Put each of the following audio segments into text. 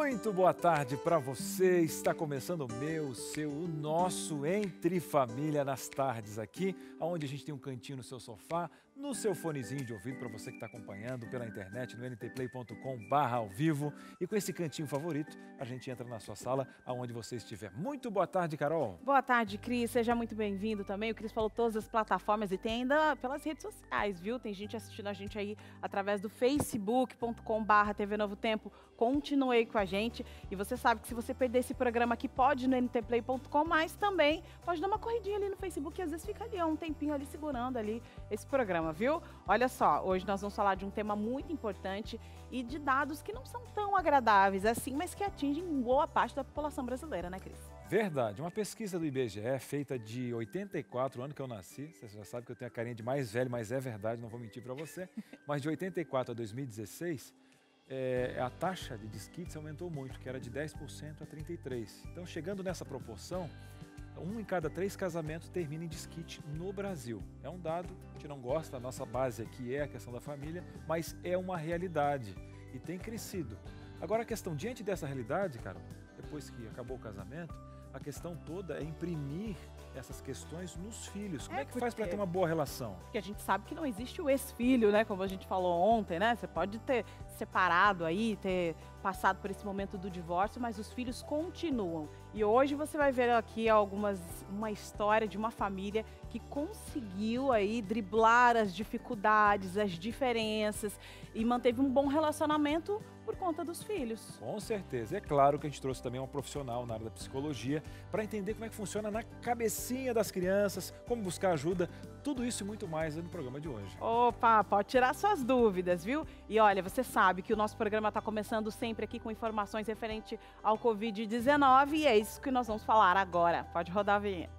Muito boa tarde para você. Está começando o meu, o seu, o nosso Entre Família nas tardes aqui, onde a gente tem um cantinho no seu sofá, no seu fonezinho de ouvido para você que está acompanhando pela internet no ntplay.com/ao vivo. E com esse cantinho favorito, a gente entra na sua sala, aonde você estiver. Muito boa tarde, Carol. Boa tarde, Cris. Seja muito bem-vindo também. O Cris falou todas as plataformas e tem ainda pelas redes sociais, viu? Tem gente assistindo a gente aí através do facebook.com/TV Novo Tempo. Continue com a gente. E você sabe que se você perder esse programa aqui, pode ir no ntplay.com, mas também pode dar uma corridinha ali no Facebook, que às vezes fica ali um tempinho ali segurando ali esse programa, viu? Olha só, hoje nós vamos falar de um tema muito importante e de dados que não são tão agradáveis assim, mas que atingem boa parte da população brasileira, né, Cris? Verdade, uma pesquisa do IBGE feita de 84, ano que eu nasci, você já sabe que eu tenho a carinha de mais velho, mas é verdade, não vou mentir para você, mas de 84 a 2016, a taxa de desquites aumentou muito, que era de 10% a 33%. Então, chegando nessa proporção, 1 em cada 3 casamentos termina em desquite no Brasil. É um dado, a gente não gosta, a nossa base aqui é a questão da família, mas é uma realidade e tem crescido. Agora, a questão diante dessa realidade, Carol, depois que acabou o casamento, a questão toda é imprimir essas questões nos filhos. Como é que faz para ter uma boa relação? Porque a gente sabe que não existe o ex-filho, né? Como a gente falou ontem, né? Você pode ter separado aí, ter passado por esse momento do divórcio, mas os filhos continuam. E hoje você vai ver aqui uma história de uma família que conseguiu aí driblar as dificuldades, as diferenças e manteve um bom relacionamento por conta dos filhos. Com certeza. É claro que a gente trouxe também uma profissional na área da psicologia para entender como é que funciona na cabecinha das crianças, como buscar ajuda, tudo isso e muito mais no programa de hoje. Opa, pode tirar suas dúvidas, viu? E olha, você sabe que o nosso programa está começando sempre aqui com informações referente ao Covid-19 e é isso que nós vamos falar agora. Pode rodar a vinheta.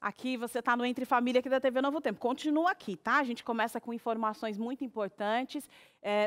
Aqui você está no Entre Família aqui da TV Novo Tempo. Continua aqui, tá? A gente começa com informações muito importantes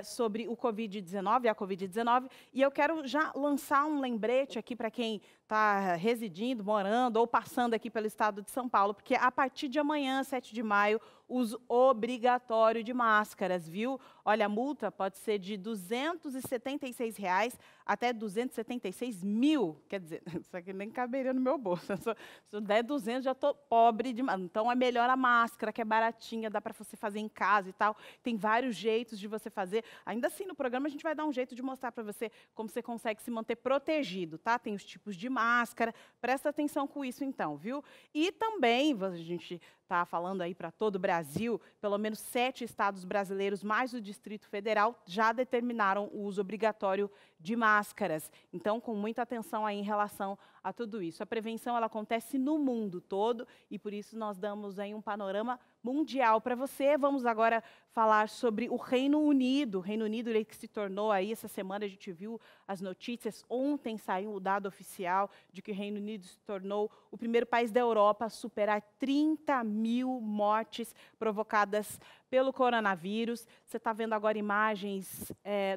sobre o Covid-19, a Covid-19. E eu quero já lançar um lembrete aqui para quem está residindo, morando ou passando aqui pelo estado de São Paulo, porque a partir de amanhã, 7 de maio, uso obrigatório de máscaras, viu? Olha, a multa pode ser de R$ 276 até R$ 276 mil. Quer dizer, isso aqui nem caberia no meu bolso. Se eu der 200, já estou pobre demais. Então, é melhor a máscara, que é baratinha, dá para você fazer em casa e tal. Tem vários jeitos de você fazer. Ainda assim, no programa, a gente vai dar um jeito de mostrar para você como você consegue se manter protegido, tá? Tem os tipos de máscara. Presta atenção com isso, então, viu? E também, a gente está falando aí para todo o Brasil, pelo menos 7 estados brasileiros, mais o Distrito Federal, já determinaram o uso obrigatório de máscaras. Então, com muita atenção aí em relação a tudo isso. A prevenção, ela acontece no mundo todo e, por isso, nós damos aí um panorama mundial para você. Vamos agora falar sobre o Reino Unido. O Reino Unido, ele que se tornou aí, essa semana a gente viu as notícias, ontem saiu o dado oficial de que o Reino Unido se tornou o primeiro país da Europa a superar 30 mil mortes provocadas pelo coronavírus. Você está vendo agora imagens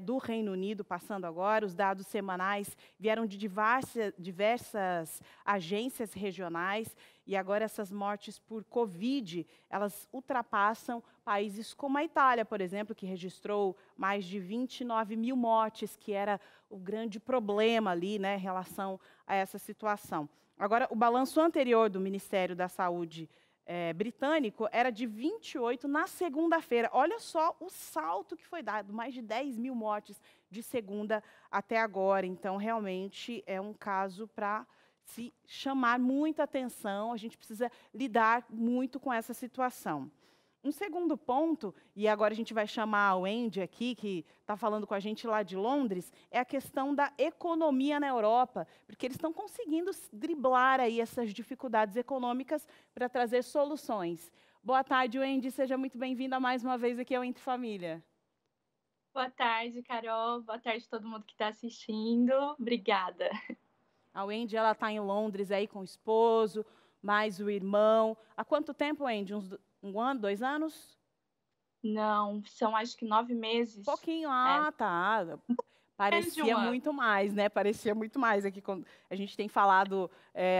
do Reino Unido passando agora, os dados semanais vieram de diversas agências regionais e agora essas mortes por Covid, elas ultrapassam países como a Itália, por exemplo, que registrou mais de 29 mil mortes, que era o grande problema ali, né, em relação a essa situação. Agora, o balanço anterior do Ministério da Saúde britânico era de 28 na segunda-feira. Olha só o salto que foi dado, mais de 10 mil mortes de segunda até agora. Então, realmente, é um caso para se chamar muita atenção, a gente precisa lidar muito com essa situação. Um segundo ponto, e agora a gente vai chamar o Andy aqui, que está falando com a gente lá de Londres, é a questão da economia na Europa, porque eles estão conseguindo driblar aí essas dificuldades econômicas para trazer soluções. Boa tarde, Andy, seja muito bem-vinda mais uma vez aqui ao Entre Família. Boa tarde, Carol. Boa tarde a todo mundo que está assistindo. Obrigada. A Wendy, ela está em Londres aí com o esposo, mais o irmão. Há quanto tempo, Wendy? Um ano, 2 anos? Não, são acho que 9 meses. Pouquinho, tá. Parecia muito mais, né? Parecia muito mais. Aqui, quando a gente tem falado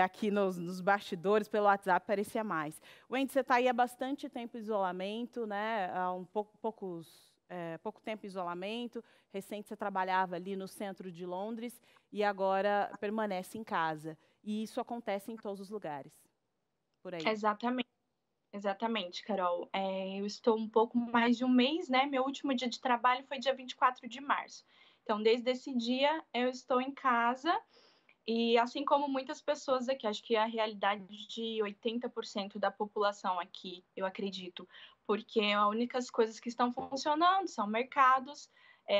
aqui nos bastidores, pelo WhatsApp, parecia mais. Wendy, você está aí há bastante tempo em isolamento, né? Há pouco tempo em isolamento. Recente você trabalhava ali no centro de Londres e agora permanece em casa. E isso acontece em todos os lugares, por aí. Exatamente, Carol. Eu estou um pouco mais de um mês, né? Meu último dia de trabalho foi dia 24 de março. Então, desde esse dia, eu estou em casa e, assim como muitas pessoas aqui, acho que a realidade de 80% da população aqui, eu acredito, porque as únicas coisas que estão funcionando são mercados,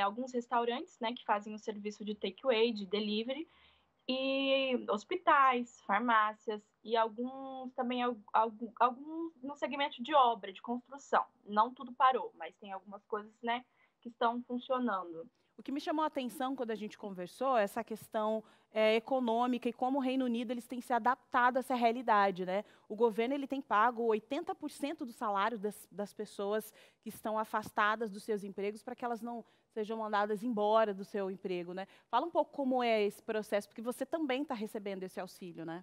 alguns restaurantes, né, que fazem o serviço de takeaway, de delivery, e hospitais, farmácias e alguns também alguns no segmento de obra, de construção. Não tudo parou, mas tem algumas coisas, né, que estão funcionando. O que me chamou a atenção quando a gente conversou é essa questão econômica e como o Reino Unido eles têm se adaptado a essa realidade, né? O governo ele tem pago 80% do salário das pessoas que estão afastadas dos seus empregos para que elas não sejam mandadas embora do seu emprego, né? Fala um pouco como é esse processo, porque você também está recebendo esse auxílio, né?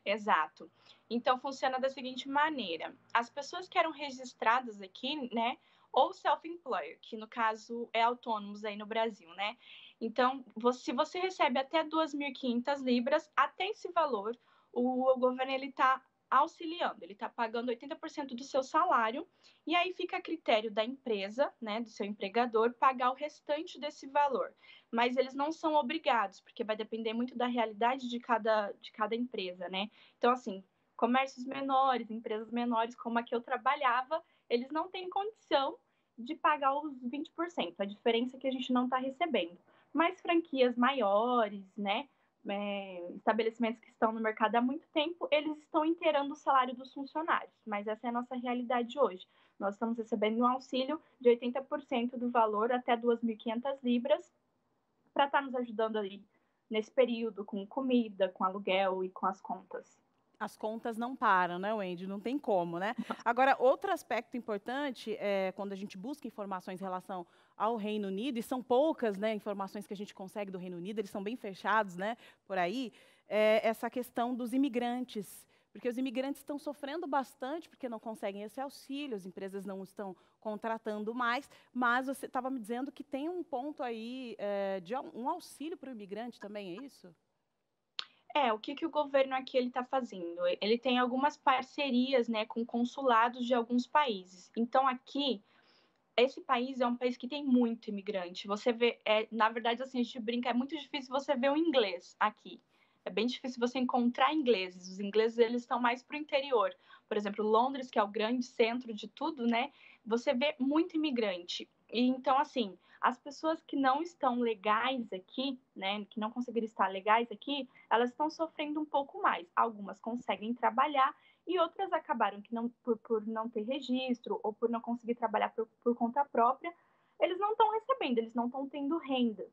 Exato. Então funciona da seguinte maneira: as pessoas que eram registradas aqui, né, ou self-employer, que no caso é autônomos aí no Brasil, né? Então, se você recebe até 2.500 libras, até esse valor, o governo ele está auxiliando, ele está pagando 80% do seu salário, e aí fica a critério da empresa, né, do seu empregador, pagar o restante desse valor. Mas eles não são obrigados, porque vai depender muito da realidade de cada empresa, né? Então, assim, comércios menores, empresas menores, como a que eu trabalhava, eles não têm condição de pagar os 20%, a diferença é que a gente não está recebendo. Mas franquias maiores, né, estabelecimentos que estão no mercado há muito tempo, eles estão inteirando o salário dos funcionários, mas essa é a nossa realidade hoje. Nós estamos recebendo um auxílio de 80% do valor até 2.500 libras para estar nos ajudando aí nesse período com comida, com aluguel e com as contas. As contas não param, né, Wendy? Não tem como, né? Agora, outro aspecto importante é quando a gente busca informações em relação ao Reino Unido, e são poucas, né, informações que a gente consegue do Reino Unido, eles são bem fechados, né, por aí, essa questão dos imigrantes. Porque os imigrantes estão sofrendo bastante porque não conseguem esse auxílio, as empresas não estão contratando mais, mas você estava me dizendo que tem um ponto aí de um auxílio para o imigrante também, é isso? O que o governo aqui ele está fazendo? Ele tem algumas parcerias, né, com consulados de alguns países. Então, aqui, esse país é um país que tem muito imigrante. Você vê, na verdade, assim, a gente brinca, é muito difícil você ver o inglês aqui. É bem difícil você encontrar ingleses. Os ingleses, eles estão mais para o interior. Por exemplo, Londres, que é o grande centro de tudo, né? Você vê muito imigrante. E, então, assim, as pessoas que não estão legais aqui, né, que não conseguiram estar legais aqui, elas estão sofrendo um pouco mais. Algumas conseguem trabalhar e outras acabaram que não, por não ter registro ou por não conseguir trabalhar por conta própria, eles não estão recebendo, eles não estão tendo renda.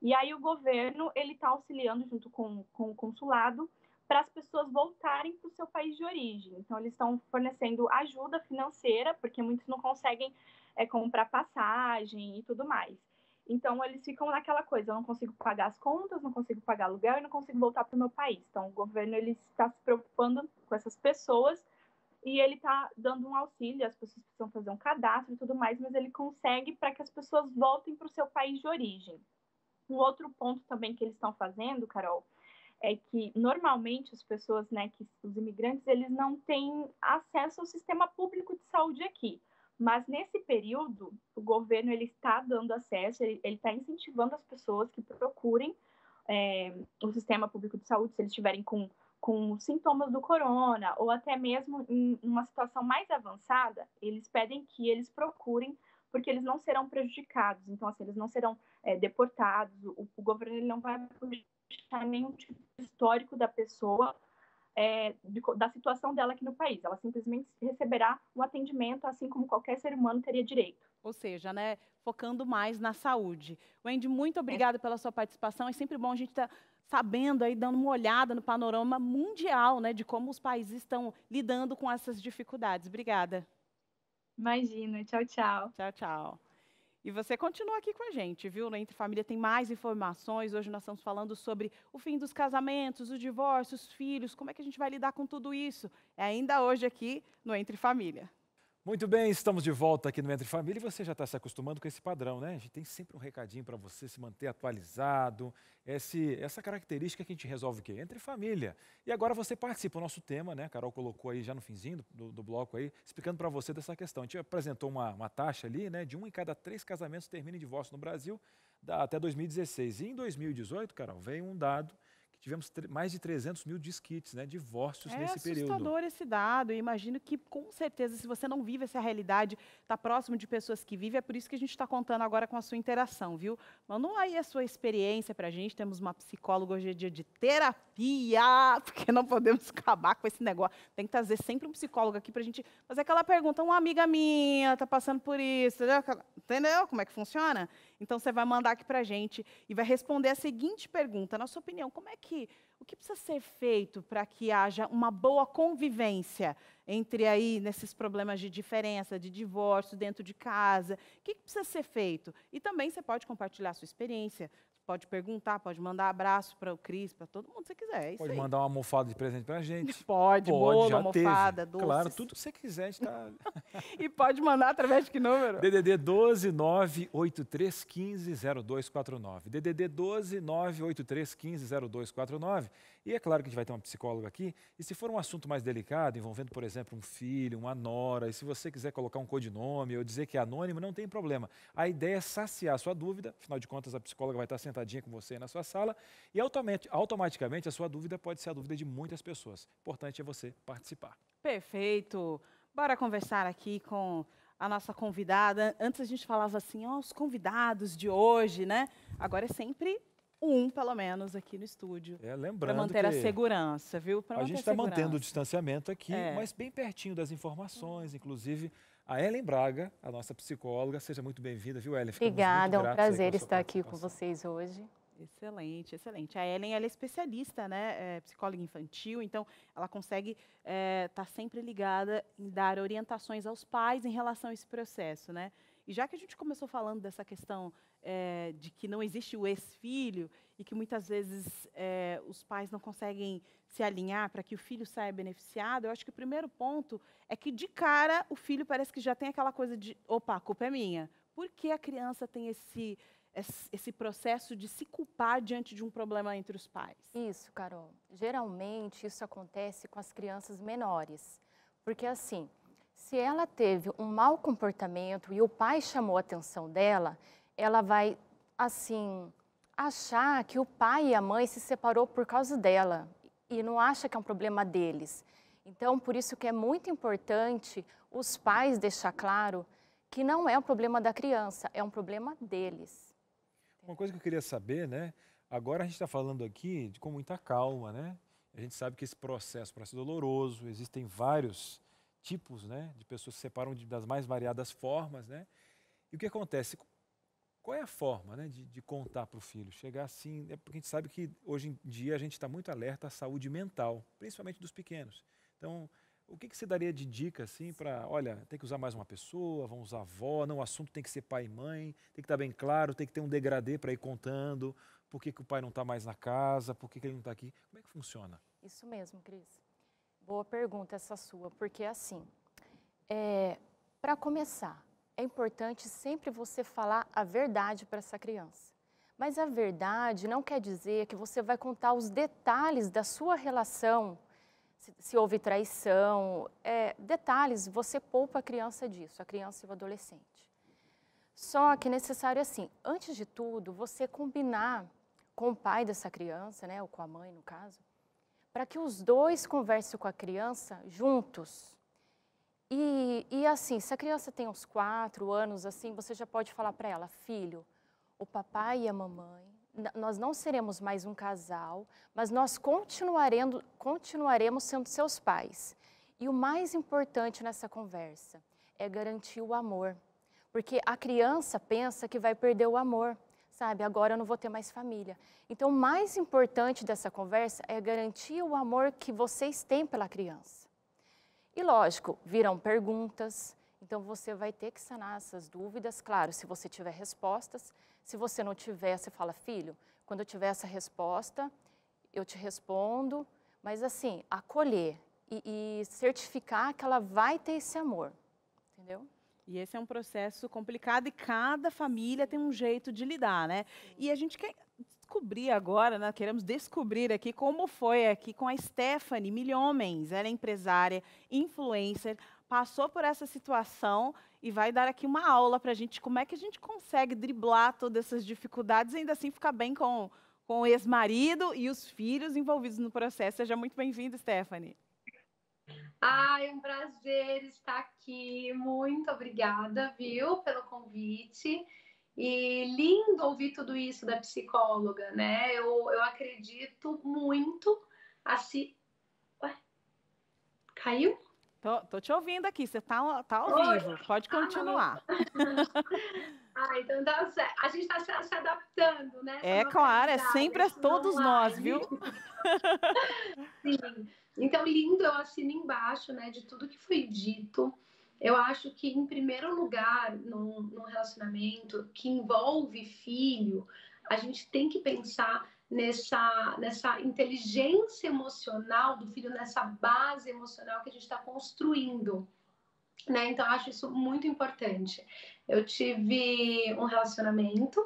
E aí o governo ele está auxiliando junto com o consulado para as pessoas voltarem para o seu país de origem. Então eles estão fornecendo ajuda financeira, porque muitos não conseguem comprar passagem e tudo mais. Então eles ficam naquela coisa, eu não consigo pagar as contas, não consigo pagar aluguel e não consigo voltar para o meu país. Então o governo ele está se preocupando com essas pessoas e ele está dando um auxílio, as pessoas precisam fazer um cadastro e tudo mais, mas ele consegue para que as pessoas voltem para o seu país de origem. Um outro ponto também que eles estão fazendo, Carol, é que normalmente as pessoas, né, os imigrantes, eles não têm acesso ao sistema público de saúde aqui. Mas nesse período, o governo ele está dando acesso, ele está incentivando as pessoas que procurem o sistema público de saúde, se eles estiverem com sintomas do corona, ou até mesmo em uma situação mais avançada, eles pedem que eles procurem, porque eles não serão prejudicados. Então, assim, eles não serão deportados, o governo ele não vai puxar nenhum tipo de histórico da pessoa, da situação dela aqui no país. Ela simplesmente receberá um atendimento assim como qualquer ser humano teria direito. Ou seja, né, focando mais na saúde. Wendy, muito obrigada pela sua participação. É sempre bom a gente estar sabendo aí, dando uma olhada no panorama mundial, né, de como os países estão lidando com essas dificuldades. Obrigada. Imagina. Tchau, tchau. Tchau, tchau. E você continua aqui com a gente, viu? No Entre Família tem mais informações. Hoje nós estamos falando sobre o fim dos casamentos, o divórcio, os filhos, como é que a gente vai lidar com tudo isso. É ainda hoje aqui no Entre Família. Muito bem, estamos de volta aqui no Entre Família e você já está se acostumando com esse padrão, né? A gente tem sempre um recadinho para você se manter atualizado, essa característica que a gente resolve o quê? Entre Família. E agora você participa, o nosso tema, né? A Carol colocou aí já no finzinho do bloco aí, explicando para você dessa questão. A gente apresentou uma taxa ali, né? De 1 em cada 3 casamentos termina em divórcio no Brasil até 2016. E em 2018, Carol, veio um dado tivemos mais de 300 mil disquites, né, divórcios nesse período. É assustador esse dado. Eu imagino que, com certeza, se você não vive essa realidade, está próximo de pessoas que vivem, é por isso que a gente está contando agora com a sua interação, viu? Manda aí a sua experiência para a gente. Temos uma psicóloga hoje é dia de terapia, porque não podemos acabar com esse negócio. Tem que trazer sempre um psicólogo aqui para a gente fazer aquela pergunta. Uma amiga minha está passando por isso, entendeu como é que funciona? Então, você vai mandar aqui para a gente e vai responder a seguinte pergunta. Na sua opinião, o que precisa ser feito para que haja uma boa convivência entre aí, nesses problemas de diferença, de divórcio dentro de casa? O que precisa ser feito? E também você pode compartilhar a sua experiência. Pode perguntar, pode mandar abraço para o Cris, para todo mundo que você quiser. É isso pode aí. mandar uma almofada de presente para a gente. Pode, bolo, almofada, teve. doces. Claro, tudo que você quiser. A gente tá... E pode mandar através de que número? DDD 12 983 15 0249. DDD 12 983 15 0249. E é claro que a gente vai ter uma psicóloga aqui. E se for um assunto mais delicado, envolvendo, por exemplo, um filho, uma nora, e se você quiser colocar um codinome ou dizer que é anônimo, não tem problema. A ideia é saciar a sua dúvida. Afinal de contas, a psicóloga vai estar sentadinha com você aí na sua sala. E automaticamente a sua dúvida pode ser a dúvida de muitas pessoas. O importante é você participar. Perfeito. Bora conversar aqui com a nossa convidada. Antes a gente falava assim, os convidados de hoje, né? Agora é sempre um, pelo menos, aqui no estúdio. Lembrando para manter a segurança, viu? A gente está mantendo o distanciamento aqui, mas bem pertinho das informações, inclusive a Ellen Braga, a nossa psicóloga. Seja muito bem-vinda, viu, Ellen? Obrigada, é um prazer estar aqui com vocês hoje. Excelente, excelente. A Ellen, ela é especialista, né, psicóloga infantil, então ela consegue estar sempre ligada em dar orientações aos pais em relação a esse processo, né? E já que a gente começou falando dessa questão de que não existe o ex-filho e que muitas vezes os pais não conseguem se alinhar para que o filho saia beneficiado, eu acho que o primeiro ponto é que, de cara, o filho parece que já tem aquela coisa de, opa, a culpa é minha. Por que a criança tem esse processo de se culpar diante de um problema entre os pais? Isso, Carol. Geralmente, isso acontece com as crianças menores. Porque, assim, se ela teve um mau comportamento e o pai chamou a atenção dela, ela vai, assim, achar que o pai e a mãe se separou por causa dela e não acha que é um problema deles. Então, por isso que é muito importante os pais deixar claro que não é um problema da criança, é um problema deles. Uma coisa que eu queria saber, né? Agora a gente está falando aqui com muita calma, né? A gente sabe que esse processo parece doloroso, existem vários tipos, né, de pessoas que se separam das mais variadas formas, né? E o que acontece? Qual é a forma, né, de contar para o filho? Chegar assim, porque a gente sabe que hoje em dia a gente está muito alerta à saúde mental, principalmente dos pequenos. Então, o que você daria de dica assim para, olha, tem que usar mais uma pessoa, vamos usar avó, não, o assunto tem que ser pai e mãe, tem que estar bem claro, tem que ter um degradê para ir contando, por que o pai não está mais na casa, por que ele não está aqui, como é que funciona? Isso mesmo, Cris. Boa pergunta essa sua, porque assim, para começar, é importante sempre você falar a verdade para essa criança. Mas a verdade não quer dizer que você vai contar os detalhes da sua relação, se houve traição, detalhes, você poupa a criança disso, a criança e o adolescente. Só que é necessário assim, antes de tudo, você combinar com o pai dessa criança, né, ou com a mãe no caso, para que os dois conversem com a criança juntos. E assim, se a criança tem uns 4 anos, assim, você já pode falar para ela, filho, o papai e a mamãe, nós não seremos mais um casal, mas nós continuaremos sendo seus pais. E o mais importante nessa conversa é garantir o amor. Porque a criança pensa que vai perder o amor, sabe? Agora eu não vou ter mais família. Então, o mais importante dessa conversa é garantir o amor que vocês têm pela criança. E lógico, virão perguntas, Então, você vai ter que sanar essas dúvidas. Claro, se você tiver respostas. Se você não tiver, você fala, filho, quando eu tiver essa resposta, eu te respondo. Mas, assim, acolher e certificar que ela vai ter esse amor, entendeu? E esse é um processo complicado e cada família tem um jeito de lidar, né? E a gente quer descobrir agora, né? Queremos descobrir aqui como foi aqui com a Stephanie Milhomens. Ela é empresária, influencer, passou por essa situação e vai dar aqui uma aula para a gente como é que a gente consegue driblar todas essas dificuldades e ainda assim ficar bem com o ex-marido e os filhos envolvidos no processo. Seja muito bem-vinda, Stephanie. É um prazer estar aqui. Muito obrigada, viu, pelo convite. E lindo ouvir tudo isso da psicóloga, né? Eu acredito muito assim. Ué? Caiu? Tô te ouvindo aqui, você tá ao vivo, pode continuar. Então tá certo. A gente está se adaptando, né? É claro, é sempre todos nós, viu? Sim. Então, lindo, eu assino embaixo, né, de tudo que foi dito. Eu acho que, em primeiro lugar, num relacionamento que envolve filho, a gente tem que pensar nessa inteligência emocional do filho, nessa base emocional que a gente está construindo, né? Então, eu acho isso muito importante. Eu tive um relacionamento,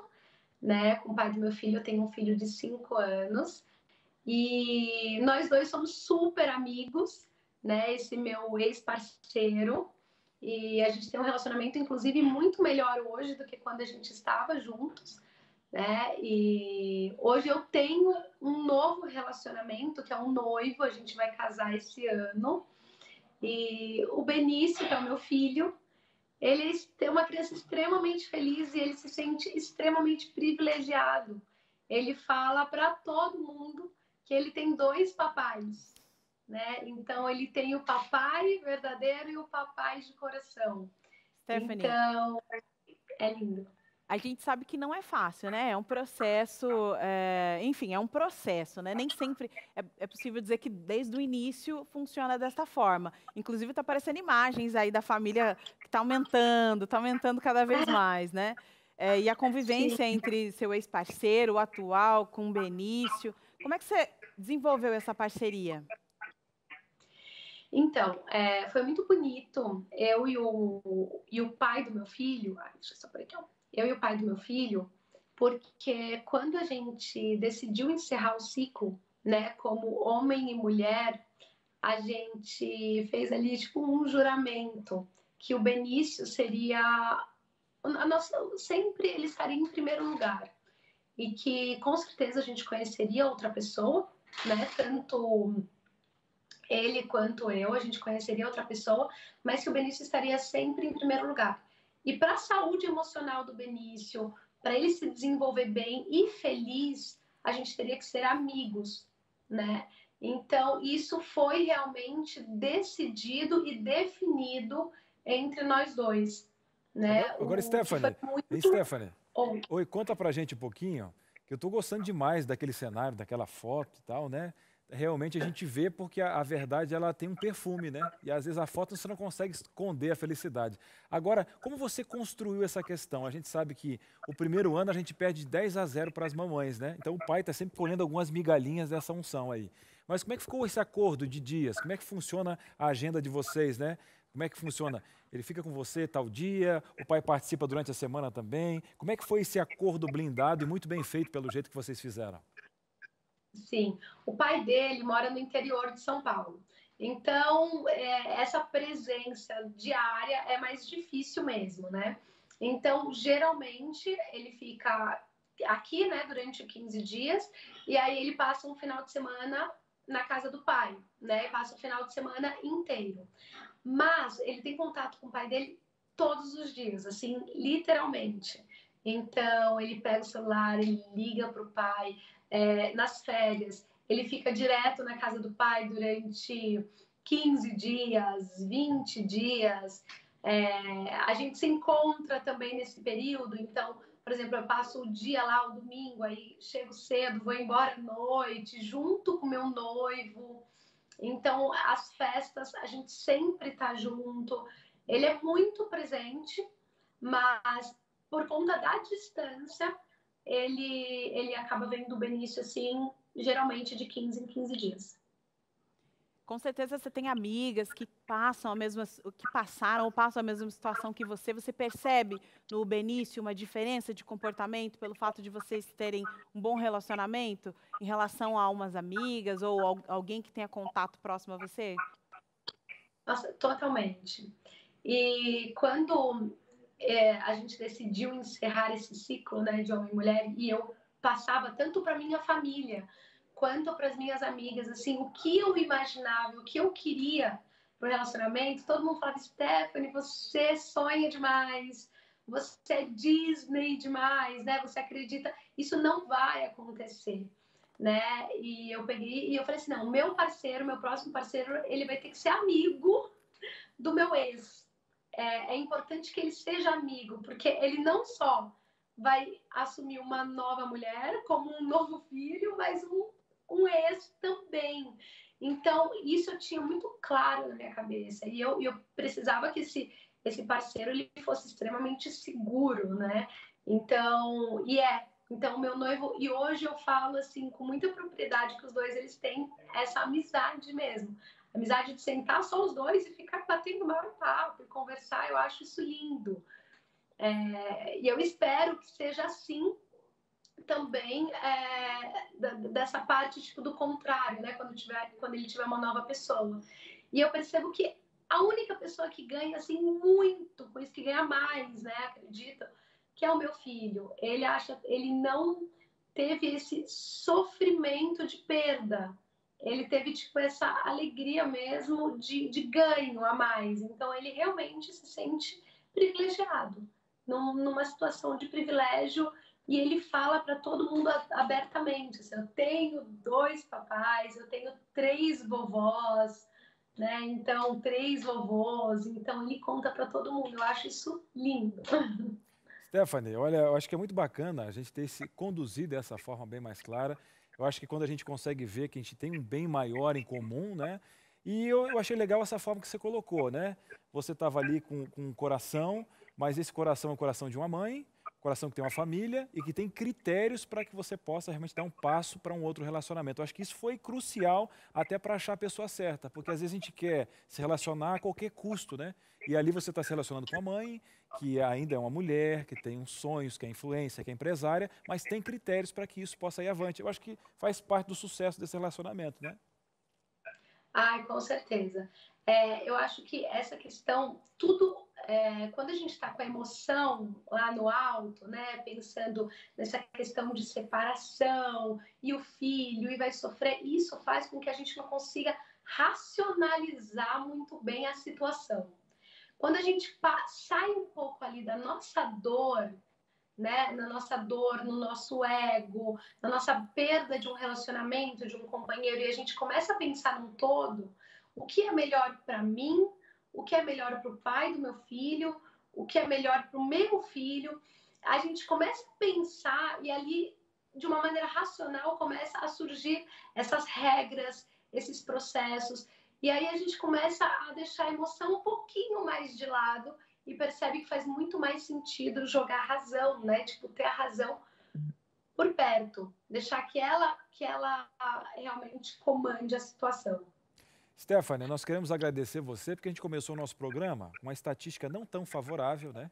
né, com o pai do meu filho. Eu tenho um filho de 5 anos. E nós dois somos super amigos, né? Esse meu ex-parceiro. E a gente tem um relacionamento, inclusive, muito melhor hoje do que quando a gente estava juntos, né? E hoje eu tenho um novo relacionamento, que é um noivo. A gente vai casar esse ano. E o Benício, que é o meu filho, ele é uma criança extremamente feliz e ele se sente extremamente privilegiado. Ele fala para todo mundo que ele tem 2 papais, né? Então, ele tem o papai verdadeiro e o papai de coração. Stephanie, então, é lindo. A gente sabe que não é fácil, né? É um processo, enfim, é um processo, né? Nem sempre é possível dizer que desde o início funciona desta forma. Inclusive, está aparecendo imagens aí da família que está aumentando cada vez mais, né? E a convivência entre seu ex-parceiro, o atual, com o Benício. Como é que você desenvolveu essa parceria? Então, foi muito bonito. Eu e o pai do meu filho... deixa eu só por aqui, ó. Eu e o pai do meu filho, porque quando a gente decidiu encerrar o ciclo, né, como homem e mulher, a gente fez ali tipo um juramento que o Benício seria sempre ele estaria em primeiro lugar e que com certeza a gente conheceria outra pessoa, né, tanto ele quanto eu, a gente conheceria outra pessoa, mas que o Benício estaria sempre em primeiro lugar. E para a saúde emocional do Benício, para ele se desenvolver bem e feliz, a gente teria que ser amigos, né? Então, isso foi realmente decidido e definido entre nós dois, né? Agora, Stephanie, Oi, conta pra gente um pouquinho, que eu tô gostando demais daquele cenário, daquela foto e tal, né? Realmente a gente vê porque a verdade ela tem um perfume, né? E às vezes a foto você não consegue esconder a felicidade. Agora, como você construiu essa questão? A gente sabe que o primeiro ano a gente perde 10-0 para as mamães, né? Então o pai está sempre colhendo algumas migalhinhas dessa unção aí. Mas como é que ficou esse acordo de dias? Como é que funciona a agenda de vocês, né? Como é que funciona? Ele fica com você tal dia, o pai participa durante a semana também. Como é que foi esse acordo blindado e muito bem feito pelo jeito que vocês fizeram? Sim, o pai dele mora no interior de São Paulo. Então, essa presença diária é mais difícil mesmo, né? Então, geralmente, ele fica aqui, né, durante 15 dias, e aí ele passa um final de semana na casa do pai, né? Passa o final de semana inteiro. Mas ele tem contato com o pai dele todos os dias, assim, literalmente. Então, ele pega o celular, ele liga para o pai. Nas férias, ele fica direto na casa do pai durante 15 dias, 20 dias. A gente se encontra também nesse período. Então, por exemplo, eu passo o dia lá, o domingo, aí chego cedo, vou embora à noite, junto com meu noivo. Então, as festas, a gente sempre tá junto. Ele é muito presente, mas por conta da distância, ele acaba vendo o Benício, assim, geralmente de 15 em 15 dias. Com certeza você tem amigas que passam a mesma, que passaram ou passam a mesma situação que você. Você percebe no Benício uma diferença de comportamento pelo fato de vocês terem um bom relacionamento em relação a umas amigas ou alguém que tenha contato próximo a você? Nossa, totalmente. E quando a gente decidiu encerrar esse ciclo, né, de homem e mulher, e eu passava tanto para minha família quanto para as minhas amigas, assim, o que eu imaginava, o que eu queria para o relacionamento, todo mundo falava: Stephanie, você sonha demais, você é Disney demais, né? Você acredita, isso não vai acontecer, né? E eu peguei e eu falei assim: não, meu parceiro, meu próximo parceiro, ele vai ter que ser amigo do meu ex. É importante que ele seja amigo, porque ele não só vai assumir uma nova mulher, como um novo filho, mas um ex também. Então, isso eu tinha muito claro na minha cabeça. E eu precisava que esse parceiro ele fosse extremamente seguro, né? Então, Então, meu noivo... E hoje eu falo, assim, com muita propriedade que os dois, eles têm essa amizade mesmo. Amizade de sentar só os dois e ficar batendo o maior papo e conversar, eu acho isso lindo. E eu espero que seja assim também dessa parte tipo, do contrário, né? Quando ele tiver uma nova pessoa. E eu percebo que a única pessoa que ganha assim muito com isso, que ganha mais, né? Acredito, que é o meu filho. Ele não teve esse sofrimento de perda. Ele teve tipo essa alegria mesmo de ganho a mais. Então ele realmente se sente privilegiado, numa situação de privilégio. E ele fala para todo mundo abertamente, assim, eu tenho 2 papais, eu tenho 3 vovós, né? Então, 3 vovôs. Então, ele conta para todo mundo. Eu acho isso lindo. Stephanie, olha, eu acho que é muito bacana a gente ter se conduzido dessa forma bem mais clara. Eu acho que quando a gente consegue ver que a gente tem um bem maior em comum, né? E eu achei legal essa forma que você colocou, né? Você estava ali com um coração, mas esse coração é o coração de uma mãe, coração que tem uma família e que tem critérios para que você possa realmente dar um passo para um outro relacionamento. Eu acho que isso foi crucial até para achar a pessoa certa, porque às vezes a gente quer se relacionar a qualquer custo, né? E ali você está se relacionando com a mãe, que ainda é uma mulher, que tem uns sonhos, que é influência, que é empresária, mas tem critérios para que isso possa ir avante. Eu acho que faz parte do sucesso desse relacionamento, né? Ai, com certeza. Eu acho que essa questão, tudo, quando a gente está com a emoção lá no alto, né, pensando nessa questão de separação e o filho, e vai sofrer, isso faz com que a gente não consiga racionalizar muito bem a situação. Quando a gente sai um pouco ali da nossa dor, né, na nossa dor, no nosso ego, na nossa perda de um relacionamento, de um companheiro, e a gente começa a pensar num todo, o que é melhor para mim, o que é melhor para o pai do meu filho, o que é melhor para o meu filho, a gente começa a pensar e ali, de uma maneira racional, começa a surgir essas regras, esses processos, e aí a gente começa a deixar a emoção um pouquinho mais de lado e percebe que faz muito mais sentido jogar a razão, né? Tipo, ter a razão por perto, deixar que ela realmente comande a situação. Stephanie, nós queremos agradecer você porque a gente começou o nosso programa com uma estatística não tão favorável, né?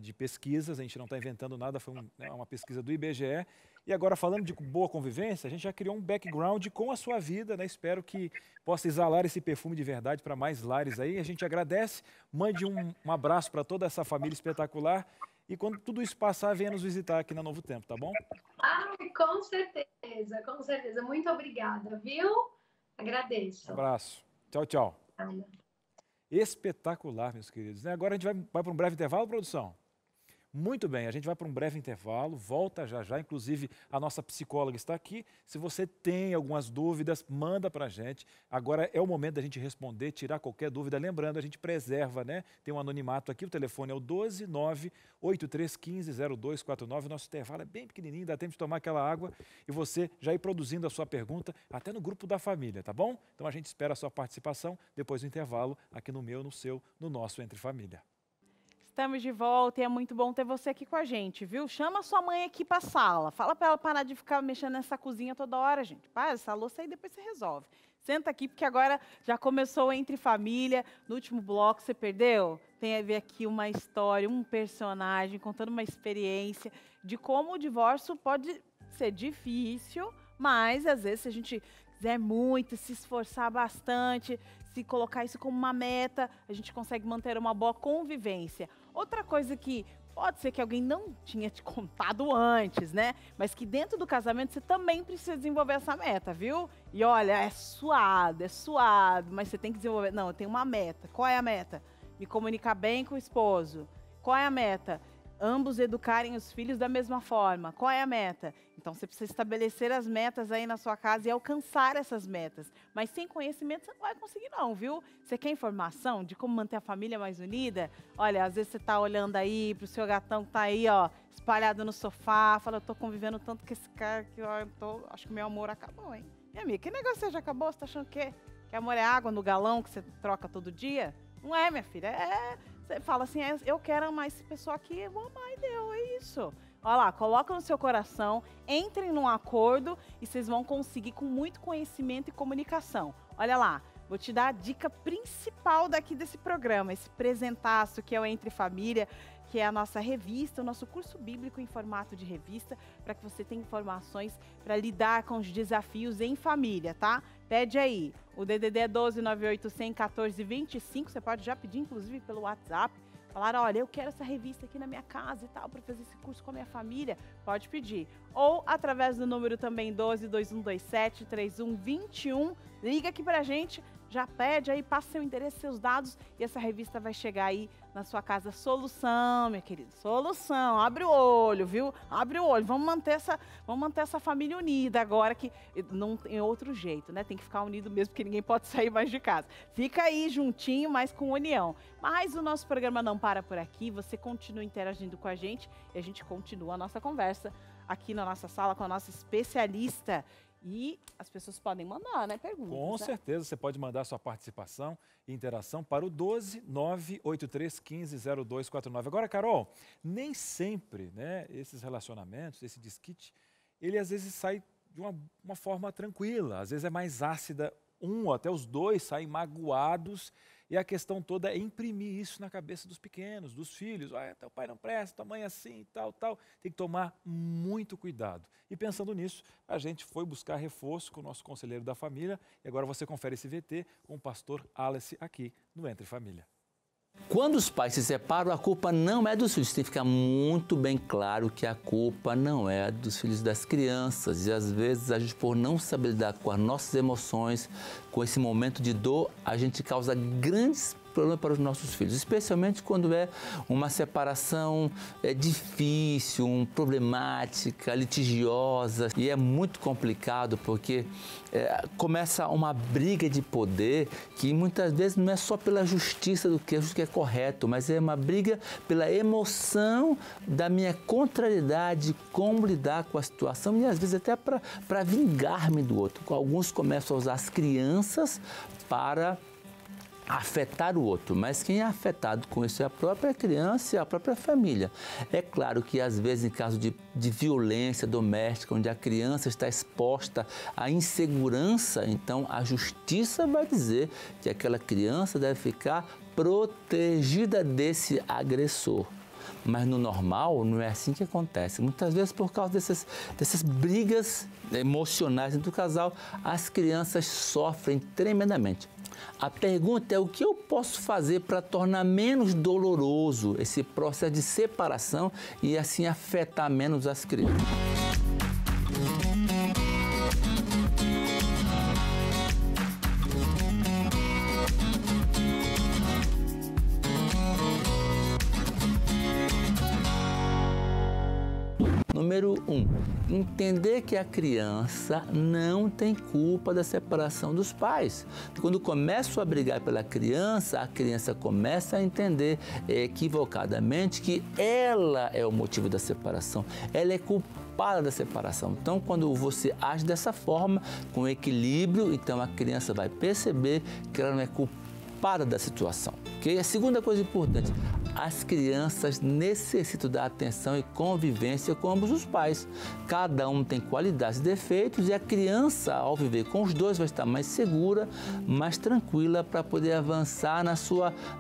De pesquisas, a gente não está inventando nada, foi uma pesquisa do IBGE. E agora, falando de boa convivência, a gente já criou um background com a sua vida, né? Espero que possa exalar esse perfume de verdade para mais lares aí. A gente agradece, mande um abraço para toda essa família espetacular. E quando tudo isso passar, venha nos visitar aqui na Novo Tempo, tá bom? Ai, com certeza, com certeza. Muito obrigada, viu? Agradeço. Abraço. Tchau, tchau. Espetacular, meus queridos. Agora a gente vai para um breve intervalo, produção? Muito bem, a gente vai para um breve intervalo, volta já já, inclusive a nossa psicóloga está aqui. Se você tem algumas dúvidas, manda para a gente. Agora é o momento da gente responder, tirar qualquer dúvida. Lembrando, a gente preserva, né? Tem um anonimato aqui, o telefone é o 12983150249. Nosso intervalo é bem pequenininho, dá tempo de tomar aquela água e você já ir produzindo a sua pergunta até no grupo da família, tá bom? Então a gente espera a sua participação depois do intervalo aqui no meu, no seu, no nosso Entre Família. Estamos de volta e é muito bom ter você aqui com a gente, viu? Chama sua mãe aqui para a sala. Fala para ela parar de ficar mexendo nessa cozinha toda hora, gente. Para essa louça aí, depois você resolve. Senta aqui, porque agora já começou Entre Família. No último bloco, você perdeu? Tem a ver aqui uma história, um personagem, contando uma experiência de como o divórcio pode ser difícil, mas às vezes se a gente quiser muito, se esforçar bastante, se colocar isso como uma meta, a gente consegue manter uma boa convivência. Outra coisa que pode ser que alguém não tinha te contado antes, né? Mas que dentro do casamento você também precisa desenvolver essa meta, viu? E olha, é suado, mas você tem que desenvolver. Não, eu tenho uma meta. Qual é a meta? Me comunicar bem com o esposo. Qual é a meta? Ambos educarem os filhos da mesma forma. Qual é a meta? Então, você precisa estabelecer as metas aí na sua casa e alcançar essas metas. Mas sem conhecimento, você não vai conseguir não, viu? Você quer informação de como manter a família mais unida? Olha, às vezes você está olhando aí para o seu gatão que está aí, ó, espalhado no sofá, fala, eu estou convivendo tanto com esse cara que acho que meu amor acabou, hein? Minha amiga, que negócio já acabou? Você está achando o quê? Que amor é água no galão que você troca todo dia? Não é, minha filha, Você fala assim, eu quero amar essa pessoa aqui, eu vou amar e deu, é isso. Olha lá, coloca no seu coração, entrem num acordo e vocês vão conseguir com muito conhecimento e comunicação. Olha lá, vou te dar a dica principal daqui desse programa, esse presentaço que é o Entre Família, que é a nossa revista, o nosso curso bíblico em formato de revista, para que você tenha informações para lidar com os desafios em família, tá? Pede aí, o DDD é 1298-100-1425, você pode já pedir, inclusive, pelo WhatsApp, falar, olha, eu quero essa revista aqui na minha casa e tal, para fazer esse curso com a minha família, pode pedir. Ou através do número também 12-2127-3121, liga aqui pra gente, já pede aí, passa seu endereço, seus dados e essa revista vai chegar aí na sua casa. Solução, minha querida, solução. Abre o olho, viu? Abre o olho. Vamos manter essa família unida agora, que não tem outro jeito, né? Tem que ficar unido mesmo, porque ninguém pode sair mais de casa. Fica aí juntinho, mas com união. Mas o nosso programa não para por aqui. Você continua interagindo com a gente e a gente continua a nossa conversa aqui na nossa sala com a nossa especialista. E as pessoas podem mandar, né, perguntas. Com certeza, você pode mandar sua participação e interação para o 12983150249. Agora, Carol, nem sempre, né, esses relacionamentos, esse desquite, ele às vezes sai de uma forma tranquila, às vezes é mais ácida, um ou até os dois saem magoados. E a questão toda é imprimir isso na cabeça dos pequenos, dos filhos. Ah, teu pai não presta, tua mãe assim, tal. Tem que tomar muito cuidado. E pensando nisso, a gente foi buscar reforço com o nosso conselheiro da família. E agora você confere esse VT com o pastor Alice aqui no Entre Família. Quando os pais se separam, a culpa não é dos filhos. Tem que ficar muito bem claro que a culpa não é dos filhos das crianças. E às vezes a gente, por não saber lidar com as nossas emoções, com esse momento de dor, a gente causa grandes problemas para os nossos filhos, especialmente quando é uma separação difícil, problemática, litigiosa. E é muito complicado porque começa uma briga de poder que muitas vezes não é só pela justiça do que é correto, mas é uma briga pela emoção da minha contrariedade, como lidar com a situação e às vezes até para vingar-me do outro. Alguns começam a usar as crianças para afetar o outro, mas quem é afetado com isso é a própria criança e a própria família. É claro que às vezes em caso de violência doméstica, onde a criança está exposta à insegurança, então a justiça vai dizer que aquela criança deve ficar protegida desse agressor. Mas no normal não é assim que acontece. Muitas vezes por causa dessas brigas emocionais entre o casal, as crianças sofrem tremendamente. A pergunta é o que eu posso fazer para tornar menos doloroso esse processo de separação e assim afetar menos as crianças. Número 1, entender que a criança não tem culpa da separação dos pais. Quando começo a brigar pela criança, a criança começa a entender equivocadamente que ela é o motivo da separação, ela é culpada da separação. Então, quando você age dessa forma, com equilíbrio, então a criança vai perceber que ela não é culpada da situação. Okay? A segunda coisa importante, as crianças necessitam da atenção e convivência com ambos os pais. Cada um tem qualidades e defeitos e a criança, ao viver com os dois, vai estar mais segura, mais tranquila para poder avançar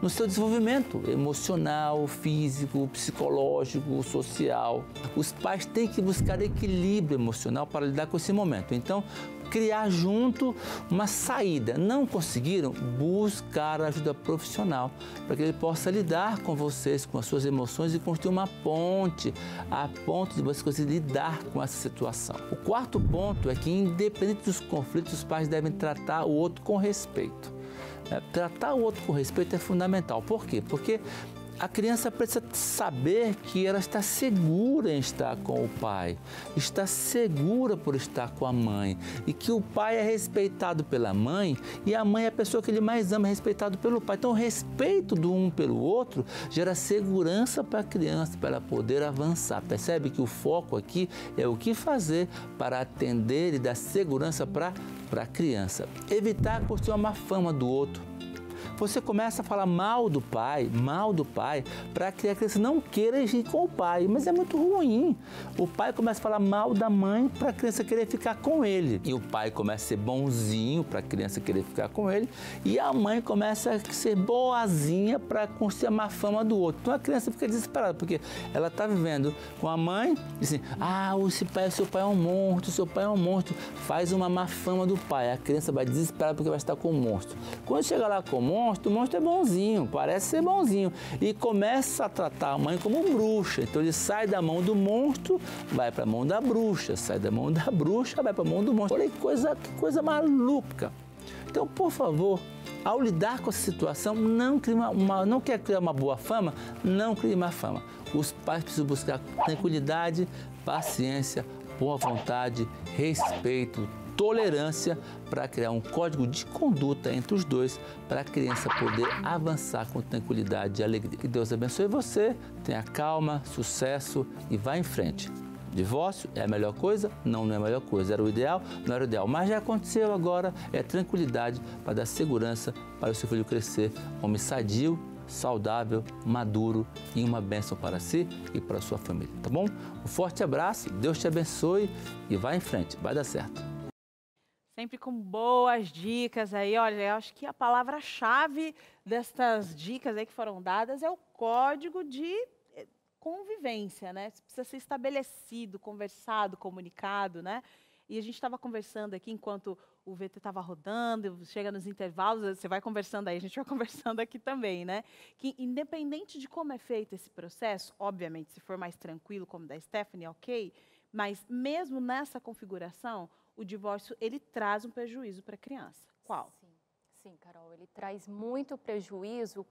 no seu desenvolvimento emocional, físico, psicológico, social. Os pais têm que buscar equilíbrio emocional para lidar com esse momento. Então, criar junto uma saída. Não conseguiram? Buscar ajuda profissional para que ele possa lidar com vocês, com as suas emoções e construir uma ponte a ponto de você conseguir lidar com essa situação. O quarto ponto é que, independente dos conflitos, os pais devem tratar o outro com respeito. Tratar o outro com respeito é fundamental. Por quê? Porque a criança precisa saber que ela está segura em estar com o pai, está segura por estar com a mãe e que o pai é respeitado pela mãe e a mãe é a pessoa que ele mais ama, é respeitado pelo pai. Então, o respeito do um pelo outro gera segurança para a criança, para ela poder avançar. Percebe que o foco aqui é o que fazer para atender e dar segurança para a criança. Evitar construir uma má fama do outro. Você começa a falar mal do pai, para que a criança não queira ir com o pai, mas é muito ruim. O pai começa a falar mal da mãe para a criança querer ficar com ele. E o pai começa a ser bonzinho para a criança querer ficar com ele. E a mãe começa a ser boazinha para construir a má fama do outro. Então a criança fica desesperada, porque ela está vivendo com a mãe e assim, seu pai é um monstro, seu pai é um monstro. Faz uma má fama do pai. A criança vai desesperada porque vai estar com o monstro. Quando chega lá com o monstro é bonzinho, parece ser bonzinho. E começa a tratar a mãe como bruxa. Então ele sai da mão do monstro, vai para a mão da bruxa. Sai da mão da bruxa, vai para a mão do monstro. Olha que coisa maluca. Então, por favor, ao lidar com essa situação, não quer criar uma boa fama, não crie má fama. Os pais precisam buscar tranquilidade, paciência, boa vontade, respeito, tolerância para criar um código de conduta entre os dois para a criança poder avançar com tranquilidade e alegria. Que Deus abençoe você, tenha calma, sucesso e vá em frente. Divórcio é a melhor coisa? Não é a melhor coisa. Era o ideal? Não era o ideal. Mas já aconteceu agora, é tranquilidade para dar segurança para o seu filho crescer, homem sadio, saudável, maduro e uma bênção para si e para a sua família, tá bom? Um forte abraço, Deus te abençoe e vá em frente, vai dar certo. Sempre com boas dicas aí, olha, eu acho que a palavra-chave destas dicas aí que foram dadas é o código de convivência, né? Isso precisa ser estabelecido, conversado, comunicado, né? E a gente estava conversando aqui enquanto o VT estava rodando, chega nos intervalos, você vai conversando aí, a gente vai conversando aqui também, né? Que independente de como é feito esse processo, obviamente, se for mais tranquilo, como da Stephanie, ok, mas mesmo nessa configuração, o divórcio, ele traz um prejuízo para a criança. Qual? Sim, Carol, ele traz muito prejuízo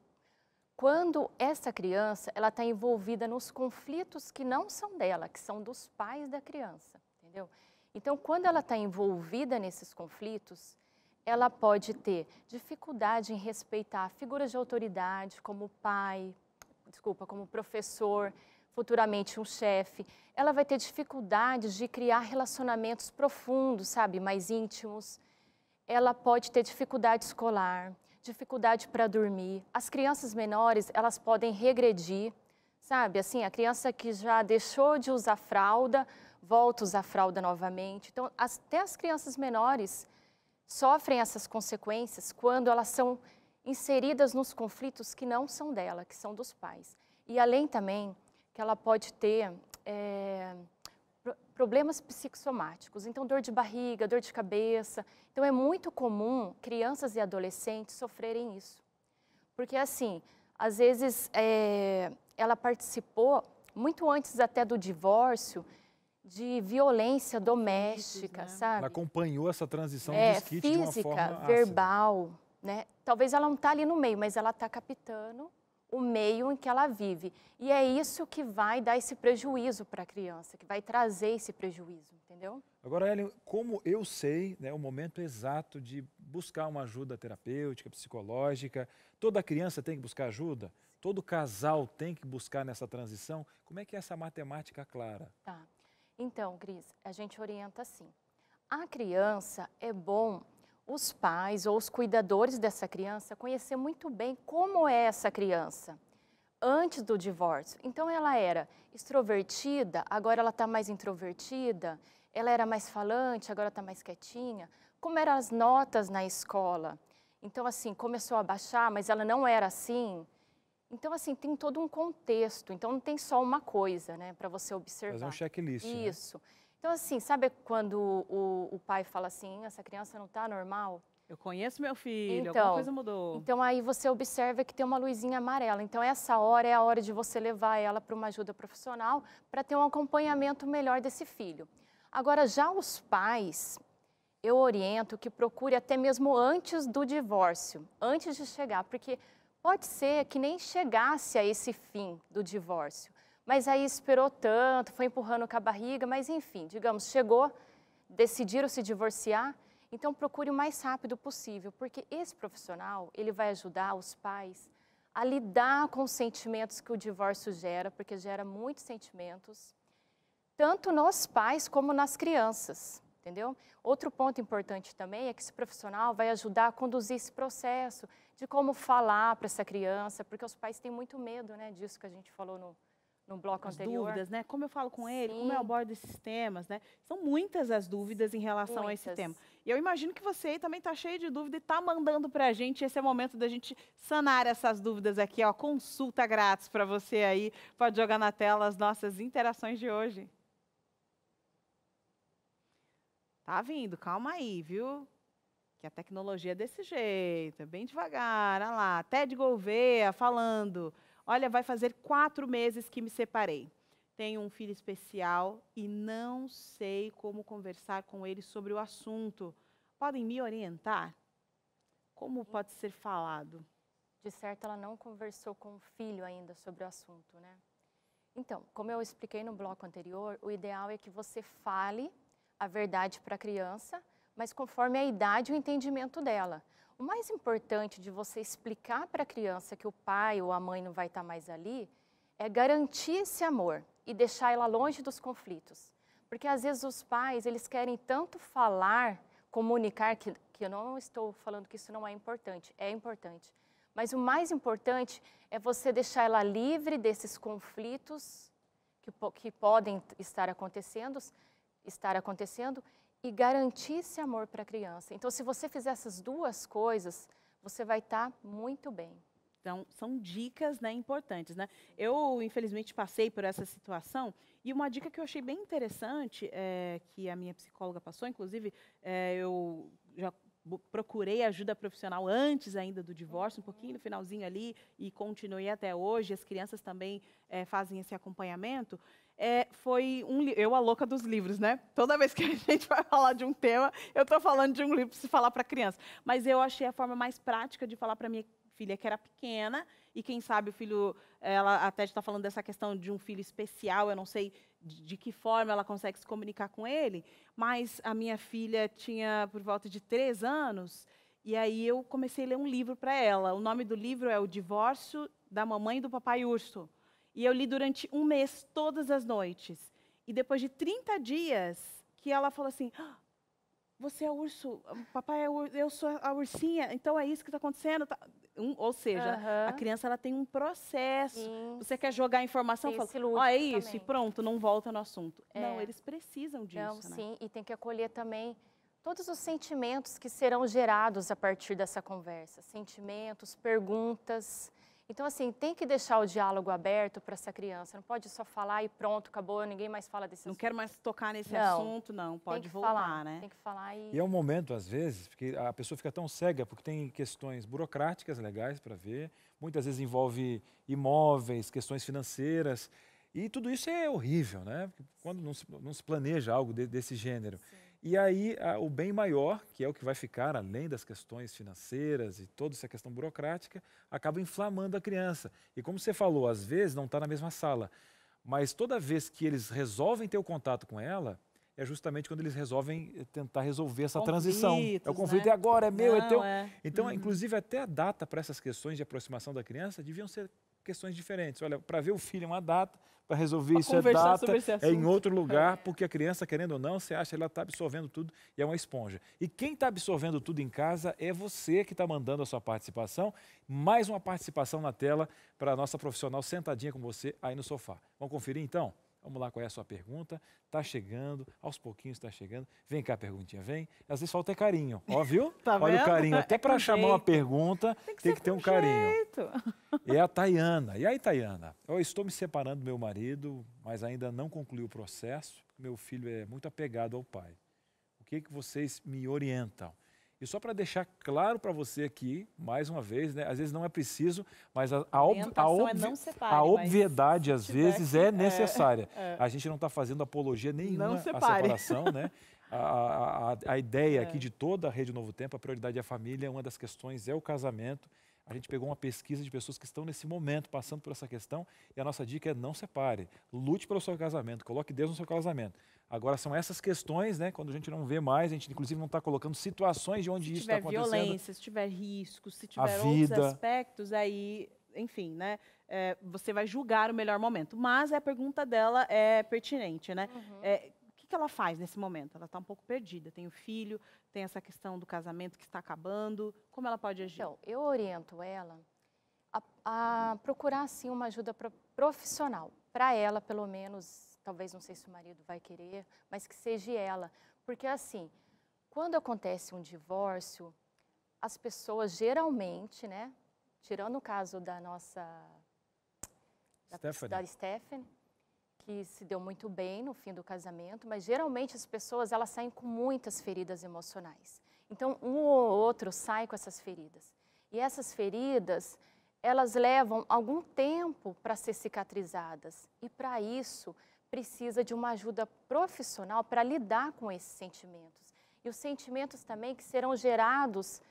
quando essa criança ela está envolvida nos conflitos que não são dela, que são dos pais da criança, entendeu? Então, quando ela está envolvida nesses conflitos, ela pode ter dificuldade em respeitar figuras de autoridade, como como professor, futuramente um chefe. Ela vai ter dificuldades de criar relacionamentos profundos, sabe, mais íntimos. Ela pode ter dificuldade escolar, dificuldade para dormir. As crianças menores, elas podem regredir, sabe, assim, a criança que já deixou de usar fralda, volta a usar fralda novamente. Então, até as crianças menores sofrem essas consequências quando elas são inseridas nos conflitos que não são dela, que são dos pais. E além também que ela pode ter problemas psicossomáticos, então dor de barriga, dor de cabeça. Então é muito comum crianças e adolescentes sofrerem isso. Porque assim, às vezes ela participou, muito antes até do divórcio, de violência doméstica, né? sabe? Ela acompanhou essa transição de desquite de uma forma física, verbal, né? Talvez ela não está ali no meio, mas ela está captando o meio em que ela vive. E é isso que vai dar esse prejuízo para a criança, que vai trazer esse prejuízo, entendeu? Agora, Ellen, como eu sei, né, o momento exato de buscar uma ajuda terapêutica, psicológica, toda criança tem que buscar ajuda? Todo casal tem que buscar nessa transição? Como é que é essa matemática clara? Tá. Então, Cris, a gente orienta assim. A criança, é bom os pais ou os cuidadores dessa criança conhecer muito bem como é essa criança antes do divórcio. Então, ela era extrovertida, agora ela está mais introvertida, ela era mais falante, agora está mais quietinha. Como eram as notas na escola? Então, assim, começou a baixar, mas ela não era assim. Então, assim, tem todo um contexto. Então, não tem só uma coisa, né, para você observar. Fazer um checklist, Isso. Né? Então, assim, sabe quando o pai fala assim, essa criança não está normal? Eu conheço meu filho, Então, alguma coisa mudou. Então, aí você observa que tem uma luzinha amarela. Então, essa hora é a hora de você levar ela para uma ajuda profissional para ter um acompanhamento melhor desse filho. Agora, já os pais, eu oriento que procure até mesmo antes do divórcio, antes de chegar, porque pode ser que nem chegasse a esse fim do divórcio, mas aí esperou tanto, foi empurrando com a barriga, mas enfim, digamos, chegou, decidiram se divorciar, então procure o mais rápido possível, porque esse profissional, ele vai ajudar os pais a lidar com os sentimentos que o divórcio gera, porque gera muitos sentimentos, tanto nos pais como nas crianças, entendeu? Outro ponto importante também é que esse profissional vai ajudar a conduzir esse processo de como falar para essa criança, porque os pais têm muito medo, né, disso que a gente falou no bloco anterior. Dúvidas, né? Como eu falo com ele, Sim. como eu abordo esses temas, né? São muitas as dúvidas em relação a esse tema. E eu imagino que você aí também está cheio de dúvida e está mandando para a gente. Esse é o momento da gente sanar essas dúvidas aqui, ó. Consulta grátis para você aí. Pode jogar na tela as nossas interações de hoje. Tá vindo, calma aí, viu? Que a tecnologia é desse jeito, é bem devagar. Olha lá, Ted Gouveia falando. Olha, vai fazer 4 meses que me separei. Tenho um filho especial e não sei como conversar com ele sobre o assunto. Podem me orientar? Como pode ser falado? De certo, ela não conversou com o filho ainda sobre o assunto, né? Então, como eu expliquei no bloco anterior, o ideal é que você fale a verdade para a criança, mas conforme a idade e o entendimento dela. O mais importante de você explicar para a criança que o pai ou a mãe não vai estar mais ali é garantir esse amor e deixar ela longe dos conflitos. Porque às vezes os pais, eles querem tanto falar, comunicar, que eu não estou falando que isso não é importante, é importante. Mas o mais importante é você deixar ela livre desses conflitos que podem estar acontecendo e garantir esse amor para a criança. Então, se você fizer essas duas coisas, você vai estar muito bem. Então, são dicas, né, importantes, né? Eu, infelizmente, passei por essa situação e uma dica que eu achei bem interessante, que a minha psicóloga passou, inclusive, eu já procurei ajuda profissional antes ainda do divórcio, um pouquinho no finalzinho ali, e continuei até hoje. As crianças também fazem esse acompanhamento. Foi eu a louca dos livros, né? Toda vez que a gente vai falar de um tema, eu estou falando de um livro para se falar para a criança. Mas eu achei a forma mais prática de falar para minha filha, que era pequena, e quem sabe o filho, ela até está falando dessa questão de um filho especial, eu não sei de que forma ela consegue se comunicar com ele, mas a minha filha tinha por volta de 3 anos, e aí eu comecei a ler um livro para ela. O nome do livro é O Divórcio da Mamãe e do Papai Urso. E eu li durante 1 mês, todas as noites. E depois de 30 dias, que ela falou assim, você é o urso, papai é o, eu sou a ursinha, então é isso que está acontecendo. Ou seja, a criança ela tem um processo. Sim. Você quer jogar informação, fala, é isso, também. E pronto, não volta no assunto. Não, eles precisam disso. Não, sim, né? E tem que acolher também todos os sentimentos que serão gerados a partir dessa conversa. Sentimentos, perguntas. Então, assim, tem que deixar o diálogo aberto para essa criança. Não pode só falar e pronto, acabou, ninguém mais fala desse assunto. Não quero mais tocar nesse assunto, não. Pode voltar, falar, né? Tem que falar E é um momento, às vezes, porque a pessoa fica tão cega, porque tem questões burocráticas legais para ver, muitas vezes envolve imóveis, questões financeiras, e tudo isso é horrível, né? Porque quando não se planeja algo desse gênero. Sim. E aí o bem maior, que é o que vai ficar além das questões financeiras e toda essa questão burocrática, acaba inflamando a criança. E como você falou, às vezes não está na mesma sala, mas toda vez que eles resolvem ter o contato com ela, é justamente quando eles resolvem tentar resolver essa transição. É o conflito, né? é agora, é meu, é Não, teu. é. Então, inclusive, até a data para essas questões de aproximação da criança deviam ser questões diferentes. Olha, para ver o filho é uma data, para resolver Pra isso é conversar data, sobre esse é em assunto. outro lugar, porque a criança, querendo ou não, você acha que ela está absorvendo tudo e é uma esponja. E quem está absorvendo tudo em casa é você que está mandando a sua participação, mais uma participação na tela para a nossa profissional sentadinha com você aí no sofá. Vamos conferir então? Vamos lá, qual é a sua pergunta? Está chegando, aos pouquinhos está chegando. Vem cá, perguntinha, vem. Às vezes falta carinho, ó, viu? Tá Olha vendo? o carinho. Até É para com chamar uma jeito. pergunta, tem que ter um carinho. Jeito. É a Tayana. E aí, Tayana? Eu estou me separando do meu marido, mas ainda não concluí o processo. Meu filho é muito apegado ao pai. O que vocês me orientam? E só para deixar claro para você aqui, mais uma vez, né? Às vezes não é preciso, mas a obviedade, às vezes, é necessária. A gente não está fazendo apologia nenhuma à separação, né? A ideia aqui de toda a Rede Novo Tempo, a prioridade é a família, uma das questões é o casamento. A gente pegou uma pesquisa de pessoas que estão nesse momento passando por essa questão e a nossa dica é não separe, lute pelo seu casamento, coloque Deus no seu casamento. Agora são essas questões, né? Quando a gente não vê mais, a gente inclusive não está colocando situações de onde isso está acontecendo. Se tiver violência, se tiver risco, se tiver outros aspectos, aí, enfim, né? Você vai julgar o melhor momento. Mas a pergunta dela é pertinente, né? O que ela faz nesse momento? Ela está um pouco perdida. Tem o filho, tem essa questão do casamento que está acabando. Como ela pode agir? Então, eu oriento ela a procurar, assim, uma ajuda profissional. Para ela, pelo menos, talvez não sei se o marido vai querer, mas que seja ela. Porque, assim, quando acontece um divórcio, as pessoas geralmente, né? Tirando o caso da nossa... da Stephanie, que se deu muito bem no fim do casamento, mas geralmente as pessoas elas saem com muitas feridas emocionais. Então, um ou outro sai com essas feridas. E essas feridas, elas levam algum tempo para ser cicatrizadas. E para isso, precisa de uma ajuda profissional para lidar com esses sentimentos. E os sentimentos também que serão gerados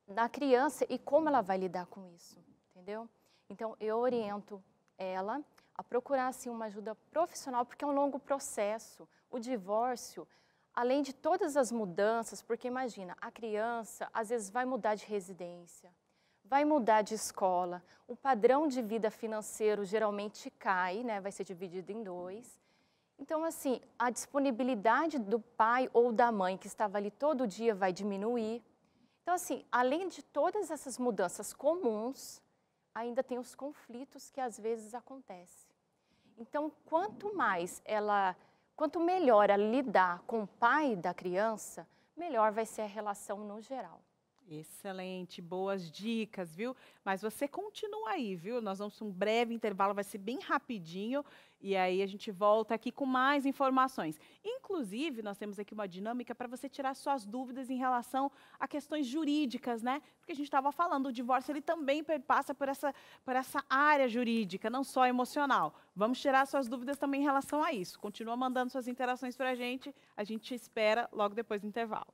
na criança e como ela vai lidar com isso, entendeu? Então, eu oriento ela a procurar, assim, uma ajuda profissional, porque é um longo processo. O divórcio, além de todas as mudanças, porque imagina, a criança às vezes vai mudar de residência, vai mudar de escola, o padrão de vida financeiro geralmente cai, né? Vai ser dividido em 2. Então, assim, a disponibilidade do pai ou da mãe que estava ali todo dia vai diminuir. Então, assim, além de todas essas mudanças comuns, ainda tem os conflitos que às vezes acontecem. Então, quanto melhor ela lidar com o pai da criança, melhor vai ser a relação no geral. Excelente, boas dicas, viu? Mas você continua aí, viu? Nós vamos para um breve intervalo, vai ser bem rapidinho, e aí a gente volta aqui com mais informações. Inclusive, nós temos aqui uma dinâmica para você tirar suas dúvidas em relação a questões jurídicas, né? Porque a gente estava falando, o divórcio ele também passa por essa área jurídica, não só emocional. Vamos tirar suas dúvidas também em relação a isso. Continua mandando suas interações para a gente te espera logo depois do intervalo.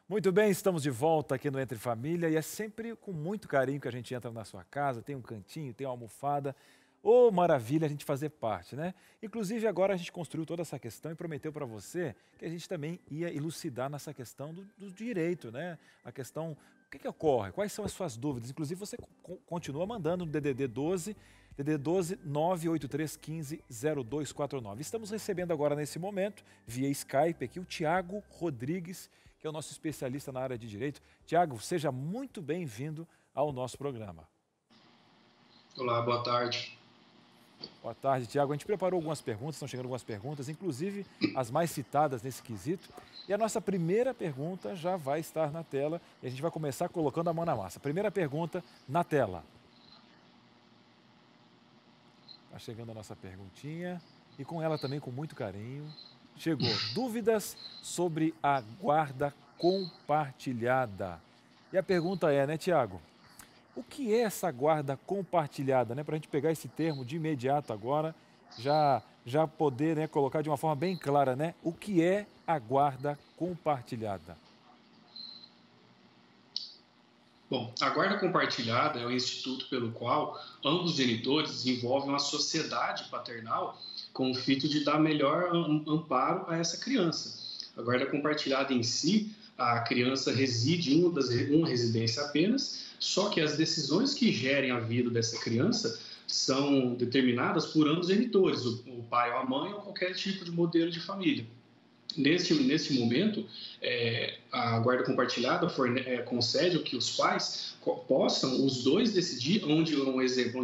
Muito bem, estamos de volta aqui no Entre Família e é sempre com muito carinho que a gente entra na sua casa, tem um cantinho, tem uma almofada. Ô, maravilha a gente fazer parte, né? Inclusive agora a gente construiu toda essa questão e prometeu para você que a gente também ia elucidar nessa questão do direito, né? A questão, o que ocorre? Quais são as suas dúvidas? Inclusive você continua mandando no DDD 12 983 15 0249. Estamos recebendo agora nesse momento, via Skype aqui, o Tiago Rodrigues, que é o nosso especialista na área de direito. Tiago, seja muito bem-vindo ao nosso programa. Olá, boa tarde. Boa tarde, Tiago. A gente preparou algumas perguntas, estão chegando algumas perguntas, inclusive as mais citadas nesse quesito. E a nossa primeira pergunta já vai estar na tela e a gente vai começar colocando a mão na massa. Primeira pergunta na tela. Está chegando a nossa perguntinha e com ela também com muito carinho. Chegou. Dúvidas sobre a guarda compartilhada. E a pergunta é, né, Tiago? O que é essa guarda compartilhada, né? Para a gente pegar esse termo de imediato agora, já já poder, né, colocar de uma forma bem clara, né, o que é a guarda compartilhada. Bom, a guarda compartilhada é o instituto pelo qual ambos genitores desenvolvem uma sociedade paternal com o fito de dar melhor amparo a essa criança. A guarda compartilhada em si, a criança reside em uma residência apenas, só que as decisões que gerem a vida dessa criança são determinadas por ambos genitores, o pai ou a mãe ou qualquer tipo de modelo de família. Neste momento, a guarda compartilhada concede que os pais possam, os dois, decidir onde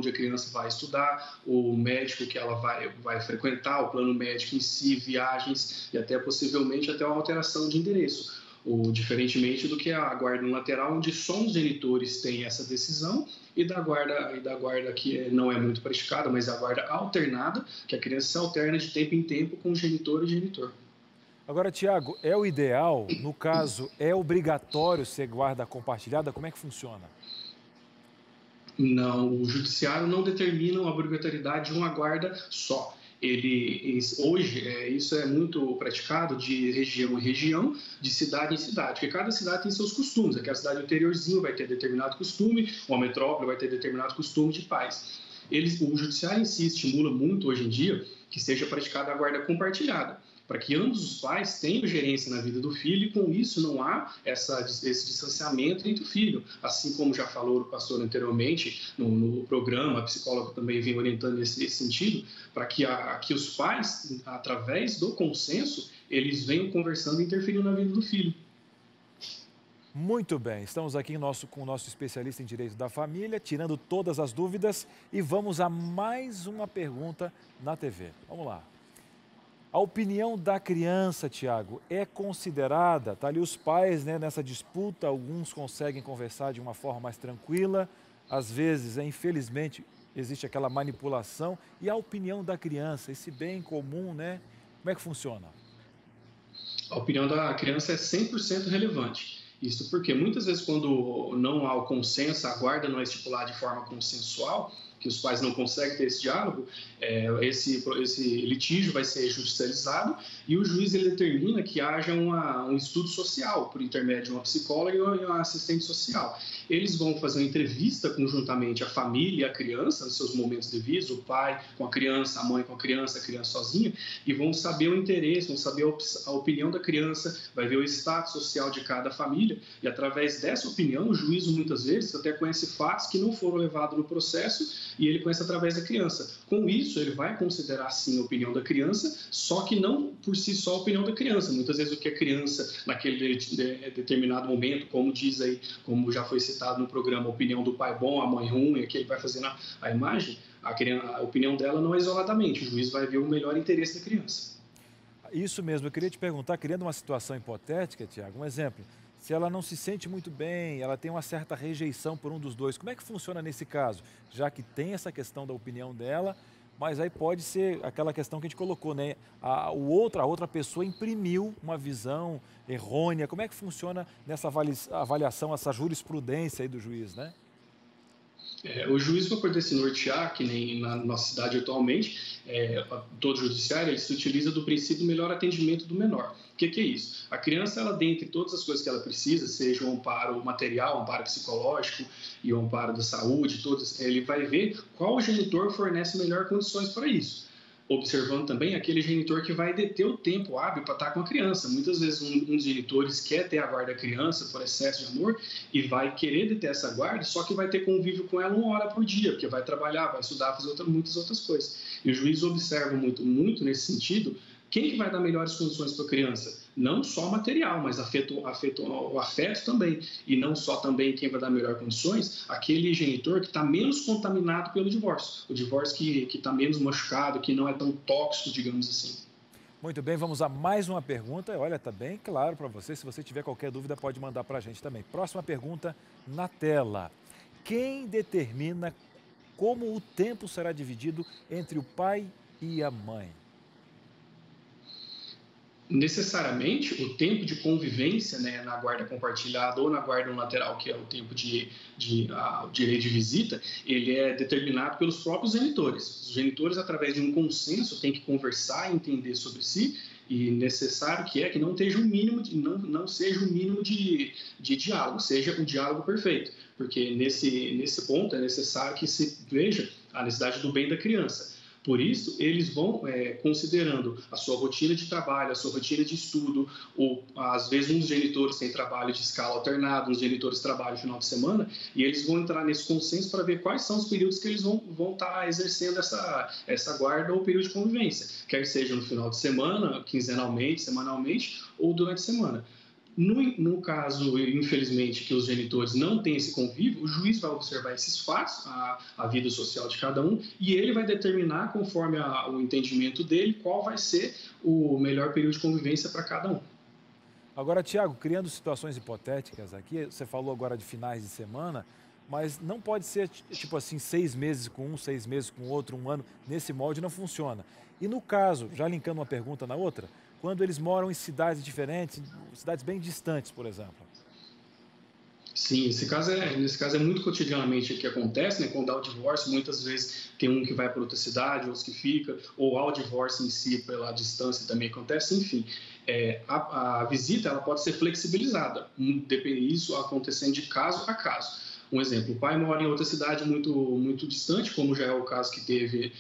a criança vai estudar, o médico que ela vai frequentar, o plano médico em si, viagens e até possivelmente até uma alteração de endereço. Diferentemente do que a guarda unilateral, onde só os genitores têm essa decisão, e da guarda que não é muito praticada, mas a guarda alternada, que a criança se alterna de tempo em tempo com o genitor e o genitor. Agora, Tiago, é o ideal, no caso, é obrigatório ser guarda compartilhada? Como é que funciona? Não, o judiciário não determina a obrigatoriedade de uma guarda só. Hoje, isso é muito praticado de região em região, de cidade em cidade, porque cada cidade tem seus costumes. Aquela cidade interiorzinho vai ter determinado costume, uma metrópole vai ter determinado costume de pais. O judiciário em si estimula muito, hoje em dia, que seja praticada a guarda compartilhada, para que ambos os pais tenham gerência na vida do filho e, com isso, não há esse distanciamento entre o filho. Assim como já falou o pastor anteriormente no programa, a psicóloga também vem orientando nesse sentido, para que os pais, através do consenso, eles venham conversando e interferindo na vida do filho. Muito bem, estamos aqui com o nosso especialista em direito da família, tirando todas as dúvidas, e vamos a mais uma pergunta na TV. Vamos lá. A opinião da criança, Tiago, é considerada, tá ali os pais, né, nessa disputa, alguns conseguem conversar de uma forma mais tranquila, às vezes, infelizmente, existe aquela manipulação, e a opinião da criança, esse bem comum, né, como é que funciona? A opinião da criança é 100% relevante. Isso porque muitas vezes quando não há o consenso, a guarda não é estipulada de forma consensual, que os pais não conseguem ter esse diálogo, esse litígio vai ser judicializado e o juiz ele determina que haja um estudo social por intermédio de uma psicóloga e uma assistente social. Eles vão fazer uma entrevista conjuntamente a família e a criança, nos seus momentos devidos, o pai com a criança, a mãe com a criança sozinha, e vão saber o interesse, vão saber a opinião da criança, vai ver o status social de cada família, e através dessa opinião, o juiz muitas vezes até conhece fatos que não foram levados no processo, e ele conhece através da criança. Com isso, ele vai considerar, sim, a opinião da criança, só que não por si só a opinião da criança. Muitas vezes o que a criança, naquele determinado momento, como diz aí, como já foi citado no programa, a opinião do pai bom, a mãe ruim, que ele vai fazer a imagem, a opinião dela não é isoladamente, o juiz vai ver o melhor interesse da criança. Isso mesmo, eu queria te perguntar, criando uma situação hipotética, Tiago, um exemplo. Se ela não se sente muito bem, ela tem uma certa rejeição por um dos dois, como é que funciona nesse caso? Já que tem essa questão da opinião dela, mas aí pode ser aquela questão que a gente colocou, né? A outra pessoa imprimiu uma visão errônea. Como é que funciona nessa avaliação, essa jurisprudência aí do juiz, né? O juiz, para poder se nortear, que nem na nossa cidade atualmente, todo judiciário ele se utiliza do princípio do melhor atendimento do menor. O que é isso? A criança, ela, dentre todas as coisas que ela precisa, seja um amparo material, um amparo psicológico e um amparo da saúde, ele vai ver qual genitor fornece melhor condições para isso. Observando também aquele genitor que vai deter o tempo hábil para estar com a criança. Muitas vezes um dos genitores quer ter a guarda da criança por excesso de amor e vai querer deter essa guarda, só que vai ter convívio com ela 1 hora por dia, porque vai trabalhar, vai estudar, fazer muitas outras coisas. E o juiz observa muito nesse sentido quem que vai dar melhores condições para a criança. Não só material, mas o afeto também. E não só também quem vai dar melhores condições, aquele genitor que está menos contaminado pelo divórcio. O divórcio que está menos machucado, que não é tão tóxico, digamos assim. Muito bem, vamos a mais uma pergunta. Olha, está bem claro para você. Se você tiver qualquer dúvida, pode mandar para a gente também. Próxima pergunta na tela. Quem determina como o tempo será dividido entre o pai e a mãe? necessariamente o tempo de convivência, né, na guarda compartilhada ou na guarda unilateral, que é o tempo o direito de visita, ele é determinado pelos próprios genitores. Os genitores, através de um consenso, têm que conversar e entender sobre si, e necessário que não seja não seja o mínimo de diálogo, seja um diálogo perfeito, porque nesse ponto é necessário que se veja a necessidade do bem da criança. Por isso, eles vão considerando a sua rotina de trabalho, a sua rotina de estudo, ou às vezes uns genitores têm trabalho de escala alternada, uns genitores trabalham no final de semana, e eles vão entrar nesse consenso para ver quais são os períodos que eles vão estar exercendo essa guarda ou período de convivência, quer seja no final de semana, quinzenalmente, semanalmente ou durante a semana. No caso, infelizmente, que os genitores não têm esse convívio, o juiz vai observar esses fatos, a vida social de cada um, e ele vai determinar, conforme o entendimento dele, qual vai ser o melhor período de convivência para cada um. Agora, Tiago, criando situações hipotéticas aqui, você falou agora de finais de semana, mas não pode ser, tipo assim, 6 meses com um, 6 meses com outro, 1 ano. Nesse molde não funciona. E no caso, já linkando uma pergunta na outra, quando eles moram em cidades diferentes, cidades bem distantes, por exemplo? Sim, nesse caso é muito cotidianamente o que acontece, né? Quando há o divórcio, muitas vezes tem um que vai para outra cidade, outros que fica, ou há o divórcio em si pela distância também acontece, enfim. A visita ela pode ser flexibilizada, isso acontecendo de caso a caso. Um exemplo, o pai mora em outra cidade muito distante, como já é o caso que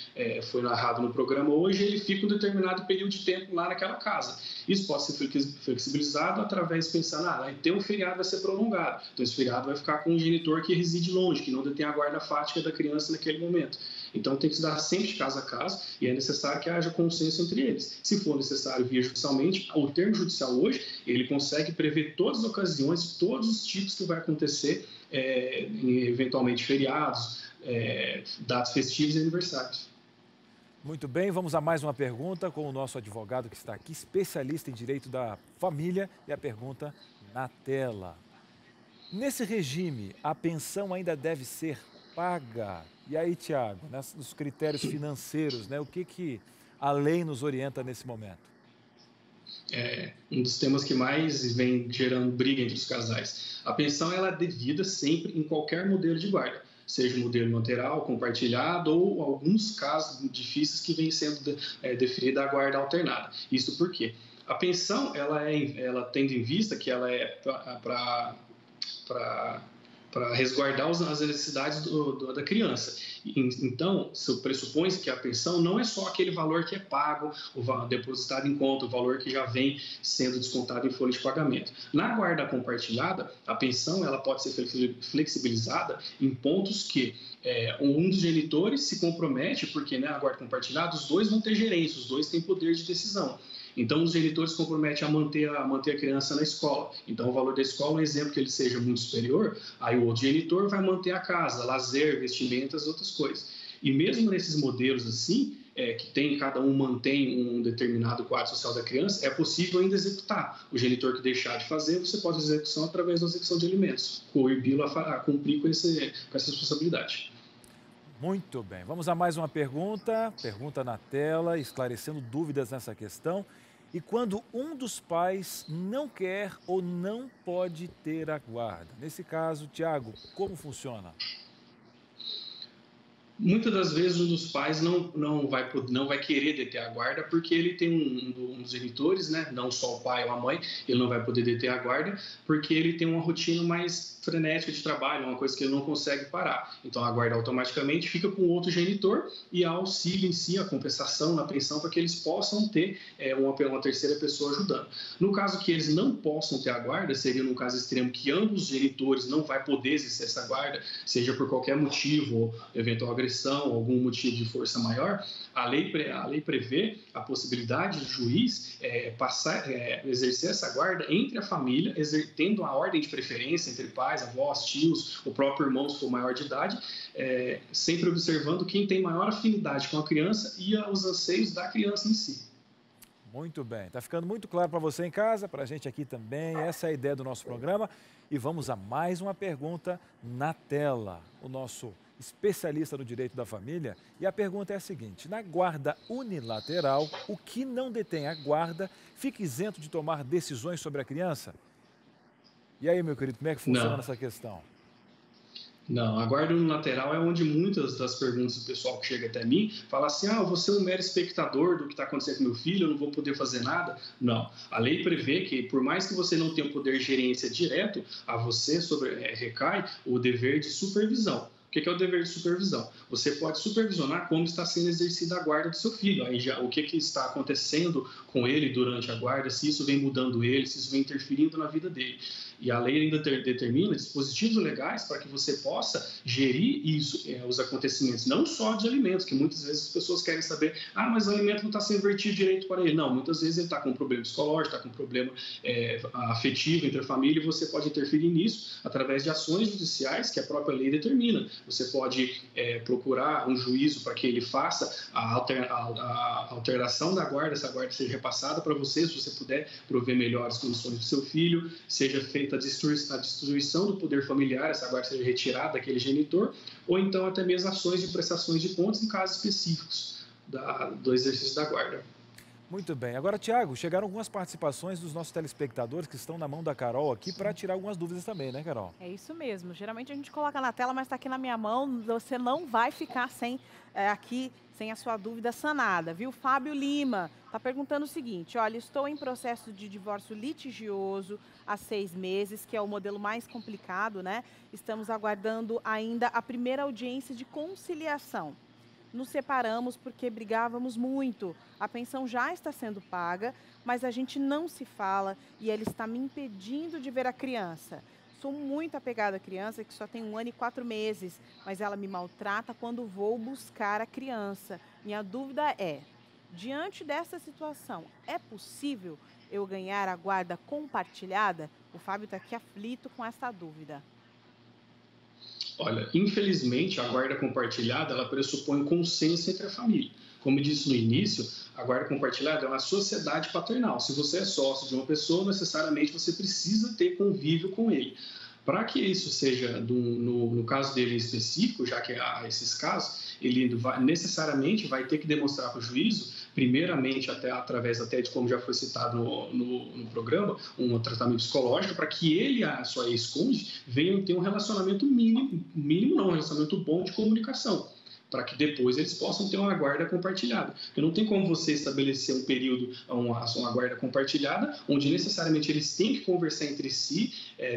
foi narrado no programa hoje, ele fica um determinado período de tempo lá naquela casa. Isso pode ser flexibilizado através de pensar, vai ter um feriado, vai ser prolongado. Então, esse feriado vai ficar com um genitor que reside longe, que não detém a guarda fática da criança naquele momento. Então, tem que se dar sempre de caso a caso e é necessário que haja consenso entre eles. Se for necessário via judicialmente, o termo judicial hoje, ele consegue prever todas as ocasiões, todos os tipos que vai acontecer, eventualmente feriados, datas festivas e aniversários. Muito bem, vamos a mais uma pergunta com o nosso advogado que está aqui, especialista em direito da família, e a pergunta na tela. Nesse regime, a pensão ainda deve ser paga? E aí, Tiago, nos critérios financeiros, né, o que a lei nos orienta nesse momento? Um dos temas que mais vem gerando briga entre os casais. A pensão ela é devida sempre em qualquer modelo de guarda, seja o modelo unilateral, compartilhado ou alguns casos difíceis que vem sendo deferida a guarda alternada. Isso porque a pensão ela tendo em vista que ela é para resguardar as necessidades da criança. Então, pressupõe-se que a pensão não é só aquele valor que é pago, depositado em conta, o valor que já vem sendo descontado em folha de pagamento. Na guarda compartilhada, a pensão ela pode ser flexibilizada em pontos que um dos genitores se compromete, porque na guarda compartilhada os dois vão ter gerência, os dois têm poder de decisão. Então, os genitores se comprometem a manter a criança na escola. Então, o valor da escola, um exemplo que ele seja muito superior, aí o outro genitor vai manter a casa, lazer, vestimentas, outras coisas. E mesmo nesses modelos assim, cada um mantém um determinado quadro social da criança, é possível ainda executar. O genitor que deixar de fazer, você pode fazer execução através da execução de alimentos, coibi-lo a cumprir com essa responsabilidade. Muito bem, vamos a mais uma pergunta na tela, esclarecendo dúvidas nessa questão. E quando um dos pais não quer ou não pode ter a guarda? Nesse caso, Tiago, como funciona? Muitas das vezes um dos pais não vai querer deter a guarda porque ele tem um dos genitores, né? Não só o pai ou a mãe, ele não vai poder deter a guarda porque ele tem uma rotina mais frenética de trabalho, uma coisa que ele não consegue parar. Então a guarda automaticamente fica com o outro genitor e a auxílio em si, a compensação na pensão para que eles possam ter uma terceira pessoa ajudando. No caso que eles não possam ter a guarda, seria num caso extremo que ambos os genitores não vai poder exercer essa guarda, seja por qualquer motivo, ou eventual agressão, algum motivo de força maior, a lei prevê a possibilidade do juiz exercer essa guarda entre a família, tendo a ordem de preferência entre pais, avós, tios, o próprio irmão, se for maior de idade, sempre observando quem tem maior afinidade com a criança e os anseios da criança em si. Muito bem, está ficando muito claro para você em casa, para a gente aqui também, essa é a ideia do nosso programa. E vamos a mais uma pergunta na tela. O nosso especialista no direito da família, e a pergunta é a seguinte: na guarda unilateral, o que não detém a guarda fica isento de tomar decisões sobre a criança? E aí, meu querido, como é que funciona essa questão? Não, a guarda unilateral é onde muitas das perguntas do pessoal que chega até mim falam assim: eu vou ser um mero espectador do que está acontecendo com meu filho, eu não vou poder fazer nada. Não, a lei prevê que, por mais que você não tenha o poder de gerência direto, a você recai o dever de supervisão. O que é o dever de supervisão? Você pode supervisionar como está sendo exercida a guarda do seu filho. Aí já, o que está acontecendo com ele durante a guarda, se isso vem mudando ele, se isso vem interferindo na vida dele. E a lei ainda determina dispositivos legais para que você possa gerir isso, os acontecimentos, não só de alimentos, que muitas vezes as pessoas querem saber: mas o alimento não está sendo vertido direito para ele. Não, muitas vezes ele está com um problema psicológico, está com um problema afetivo entre a família, e você pode interferir nisso através de ações judiciais que a própria lei determina. Você pode procurar um juízo para que ele faça a alteração da guarda, essa guarda seja repassada para você, se você puder prover melhores condições do seu filho, seja feita a destruição do poder familiar, essa guarda seja retirada daquele genitor, ou então até mesmo ações de prestações de contas em casos específicos do exercício da guarda. Muito bem. Agora, Tiago, chegaram algumas participações dos nossos telespectadores que estão na mão da Carol aqui para tirar algumas dúvidas também, né, Carol? É isso mesmo. Geralmente a gente coloca na tela, mas está aqui na minha mão. Você não vai ficar sem a sua dúvida sanada, viu? Fábio Lima está perguntando o seguinte: olha, estou em processo de divórcio litigioso há 6 meses, que é o modelo mais complicado, né? Estamos aguardando ainda a primeira audiência de conciliação. Nos separamos porque brigávamos muito. A pensão já está sendo paga, mas a gente não se fala e ele está me impedindo de ver a criança. Sou muito apegada à criança, que só tem 1 ano e 4 meses, mas ela me maltrata quando vou buscar a criança. Minha dúvida é: diante dessa situação, é possível eu ganhar a guarda compartilhada? O Fábio está aqui aflito com essa dúvida. Olha, infelizmente, a guarda compartilhada, ela pressupõe um consenso entre a família. Como eu disse no início, a guarda compartilhada é uma sociedade paternal. Se você é sócio de uma pessoa, necessariamente você precisa ter convívio com ele. Para que isso seja, no caso dele específico, já que há esses casos, ele necessariamente vai ter que demonstrar para o juízo, primeiramente, através de como já foi citado no programa, um tratamento psicológico, para que ele e a sua ex-cônjuge venham ter um relacionamento mínimo não, um relacionamento bom de comunicação, para que depois eles possam ter uma guarda compartilhada. Porque não tem como você estabelecer um período, uma guarda compartilhada, onde necessariamente eles têm que conversar entre si,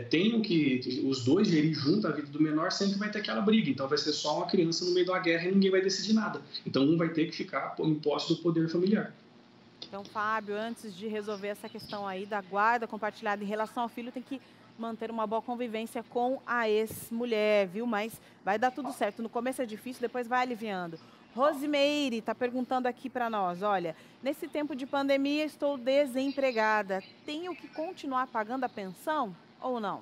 tenham que os dois gerir junto a vida do menor, sempre vai ter aquela briga. Então vai ser só uma criança no meio da guerra e ninguém vai decidir nada. Então um vai ter que ficar em posse do poder familiar. Então, Fábio, antes de resolver essa questão aí da guarda compartilhada em relação ao filho, tem que manter uma boa convivência com a ex-mulher, viu? Mas vai dar tudo certo. No começo é difícil, depois vai aliviando. Rosimeire está perguntando aqui para nós: olha, nesse tempo de pandemia estou desempregada. Tenho que continuar pagando a pensão ou não?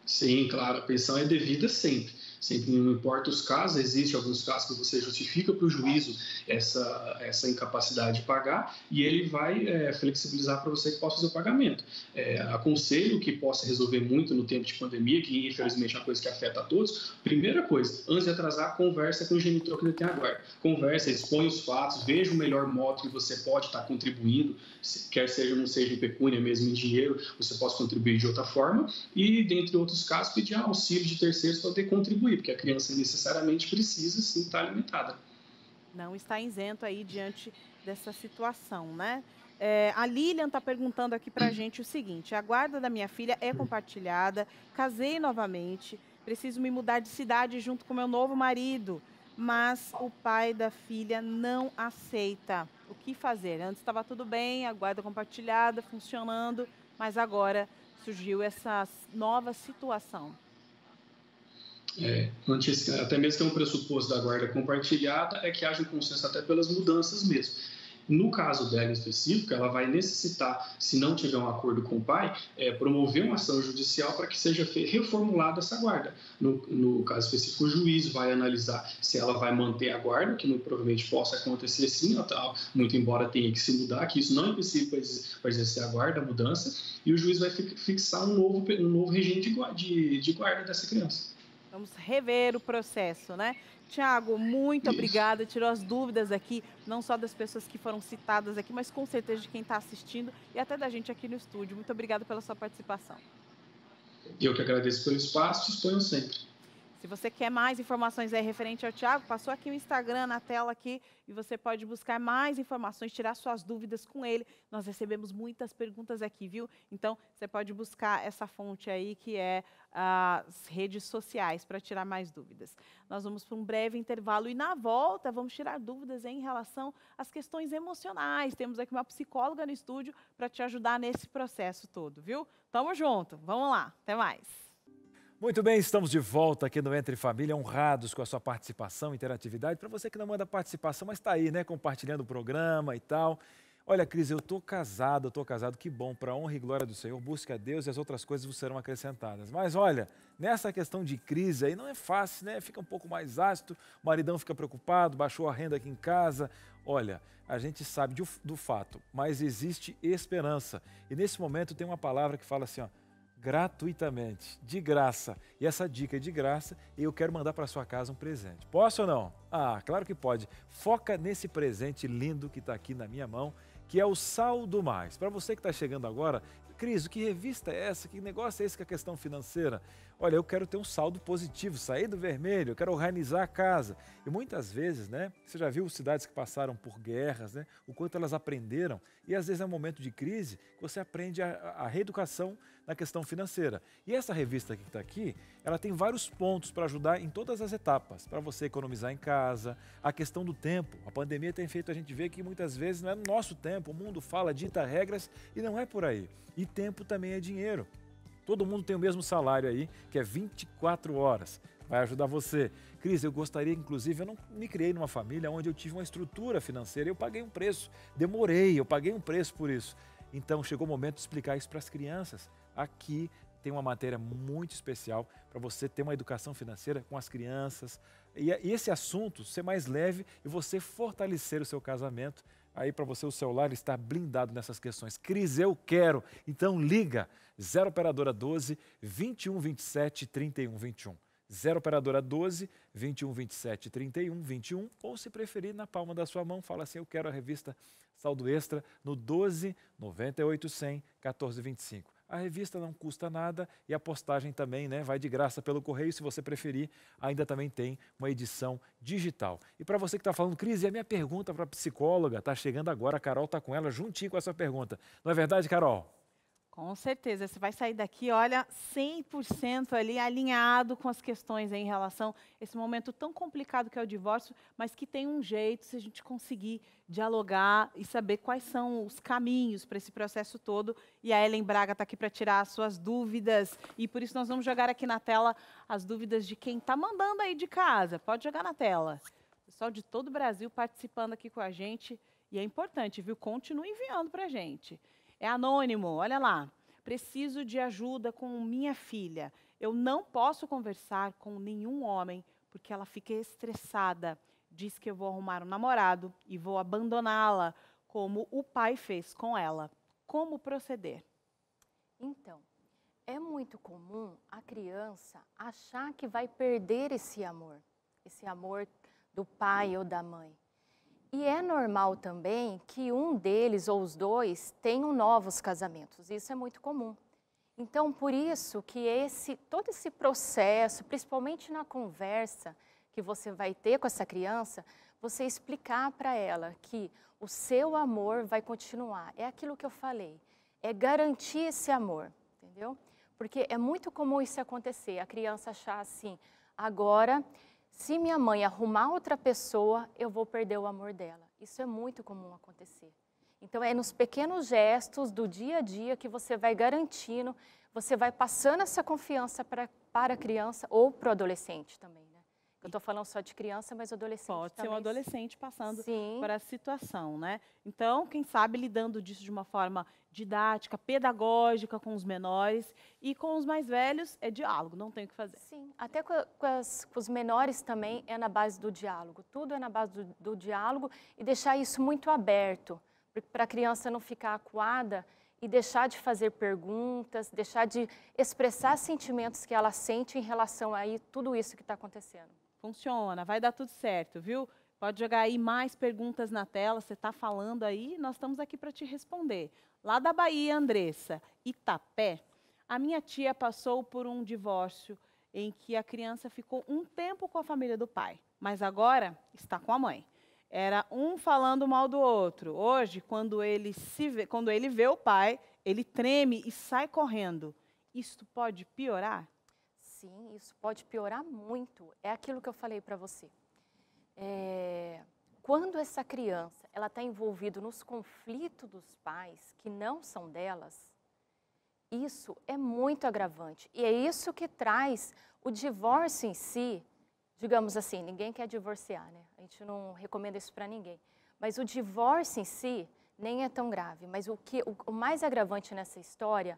Sim, claro, a pensão é devida sempre. Sempre, não importa os casos, existem alguns casos que você justifica para o juízo essa incapacidade de pagar e ele vai flexibilizar para você que possa fazer o pagamento. Aconselho que possa resolver muito no tempo de pandemia, que infelizmente é uma coisa que afeta a todos. Primeira coisa, antes de atrasar, conversa com o genitor que detém a guarda. Conversa, expõe os fatos, veja o melhor modo que você pode estar contribuindo, quer seja não seja em pecúnia, mesmo em dinheiro, você possa contribuir de outra forma e, dentre outros casos, pedir auxílio de terceiros para poder contribuir, porque a criança necessariamente precisa sim estar alimentada. Não está isento aí diante dessa situação, né? A Lilian está perguntando aqui para a gente o seguinte: a guarda da minha filha é compartilhada, casei novamente, preciso me mudar de cidade junto com meu novo marido, mas o pai da filha não aceita. O que fazer? Antes estava tudo bem, a guarda compartilhada funcionando, mas agora surgiu essa nova situação. Até mesmo que é um pressuposto da guarda compartilhada, é que haja um consenso até pelas mudanças mesmo. No caso dela em específico, ela vai necessitar, se não tiver um acordo com o pai, promover uma ação judicial para que seja reformulada essa guarda. No caso específico, o juiz vai analisar se ela vai manter a guarda, que muito provavelmente possa acontecer sim, muito embora tenha que se mudar, que isso não é impossível para exercer a guarda, a mudança, e o juiz vai fixar um novo regime de guarda dessa criança. Vamos rever o processo, né? Tiago, muito obrigada, tirou as dúvidas aqui, não só das pessoas que foram citadas aqui, mas com certeza de quem está assistindo e até da gente aqui no estúdio. Muito obrigada pela sua participação. Eu que agradeço pelo espaço, disponho sempre. Se você quer mais informações aí referente ao Tiago, passou aqui o Instagram na tela aqui e você pode buscar mais informações, tirar suas dúvidas com ele. Nós recebemos muitas perguntas aqui, viu? Então, você pode buscar essa fonte aí que é as redes sociais para tirar mais dúvidas. Nós vamos para um breve intervalo e na volta vamos tirar dúvidas em relação às questões emocionais. Temos aqui uma psicóloga no estúdio para te ajudar nesse processo todo, viu? Tamo junto, vamos lá, até mais. Muito bem, estamos de volta aqui no Entre Família, honrados com a sua participação e interatividade. Para você que não manda participação, mas está aí, né, compartilhando o programa e tal. Olha, Cris, eu estou casado, que bom, para a honra e glória do Senhor, busque a Deus e as outras coisas vos serão acrescentadas. Mas olha, nessa questão de crise aí não é fácil, né? Fica um pouco mais ácido, o maridão fica preocupado, baixou a renda aqui em casa. Olha, a gente sabe do fato, mas existe esperança. E nesse momento tem uma palavra que fala assim, ó, gratuitamente, de graça. E essa dica é de graça e eu quero mandar para sua casa um presente. Posso ou não? Ah, claro que pode. Foca nesse presente lindo que está aqui na minha mão, que é o Saldo Mais. Para você que está chegando agora, Cris, que revista é essa? Que negócio é esse com a questão financeira? Olha, eu quero ter um saldo positivo, sair do vermelho, eu quero organizar a casa. E muitas vezes, né, você já viu cidades que passaram por guerras, né, o quanto elas aprenderam. E às vezes é um momento de crise que você aprende a reeducação na questão financeira. E essa revista que está aqui, ela tem vários pontos para ajudar em todas as etapas, para você economizar em casa, a questão do tempo. A pandemia tem feito a gente ver que muitas vezes não é no nosso tempo, o mundo fala, dita regras e não é por aí. E tempo também é dinheiro. Todo mundo tem o mesmo salário aí, que é 24 horas. Vai ajudar você. Cris, eu gostaria, inclusive, eu não me criei numa família onde eu tive uma estrutura financeira, eu paguei um preço, eu paguei um preço por isso. Então, chegou o momento de explicar isso para as crianças. Aqui tem uma matéria muito especial para você ter uma educação financeira com as crianças. E esse assunto ser mais leve e você fortalecer o seu casamento. Aí para você o celular está blindado nessas questões. Cris, eu quero. Então liga 0 operadora 12 21 27 31 21. 0 operadora 12 21 27 31 21. Ou se preferir, na palma da sua mão, fala assim, eu quero a revista Saldo Extra no 12 98 100 14 25. A revista não custa nada e a postagem também, né, vai de graça pelo correio. Se você preferir, ainda também tem uma edição digital. E para você que está falando, Cris, e a minha pergunta para a psicóloga, está chegando agora, a Carol está com ela juntinho com essa pergunta. Não é verdade, Carol? Com certeza, você vai sair daqui, olha, 100% ali alinhado com as questões em relação a esse momento tão complicado que é o divórcio, mas que tem um jeito, se a gente conseguir dialogar e saber quais são os caminhos para esse processo todo. E a Ellen Braga está aqui para tirar as suas dúvidas e por isso nós vamos jogar aqui na tela as dúvidas de quem está mandando aí de casa. Pode jogar na tela. Pessoal de todo o Brasil participando aqui com a gente e é importante, viu? Continue enviando para a gente. É anônimo, olha lá. Preciso de ajuda com minha filha. Eu não posso conversar com nenhum homem porque ela fica estressada. Diz que eu vou arrumar um namorado e vou abandoná-la, como o pai fez com ela. Como proceder? Então, é muito comum a criança achar que vai perder esse amor do pai ou da mãe. E é normal também que um deles ou os dois tenham novos casamentos, isso é muito comum. Então, por isso que todo esse processo, principalmente na conversa que você vai ter com essa criança, você explicar para ela que o seu amor vai continuar. É aquilo que eu falei, é garantir esse amor, entendeu? Porque é muito comum isso acontecer, a criança achar assim, agora, se minha mãe arrumar outra pessoa, eu vou perder o amor dela. Isso é muito comum acontecer. Então, é nos pequenos gestos do dia a dia que você vai garantindo, você vai passando essa confiança para a criança ou para o adolescente também, né? Eu estou falando só de criança, mas adolescente Pode também. ser um adolescente passando Sim. por essa situação, né? Então, quem sabe lidando disso de uma forma didática, pedagógica com os menores e com os mais velhos é diálogo, não tem o que fazer. Sim, até com os menores também é na base do diálogo. Tudo é na base do diálogo e deixar isso muito aberto, para a criança não ficar acuada e deixar de fazer perguntas, deixar de expressar sentimentos que ela sente em relação a tudo isso que está acontecendo. Funciona, vai dar tudo certo, viu? Pode jogar aí mais perguntas na tela, você está falando aí, nós estamos aqui para te responder. Lá da Bahia, Andressa, Itapé, a minha tia passou por um divórcio em que a criança ficou um tempo com a família do pai, mas agora está com a mãe. Era um falando mal do outro. Hoje, quando ele vê o pai, ele treme e sai correndo. Isso pode piorar? Sim, isso pode piorar muito. É aquilo que eu falei para você. Quando essa criança ela está envolvida nos conflitos dos pais, que não são delas, isso é muito agravante. E é isso que traz o divórcio em si. Digamos assim, ninguém quer divorciar, né? A gente não recomenda isso para ninguém. Mas o divórcio em si nem é tão grave. Mas o mais agravante nessa história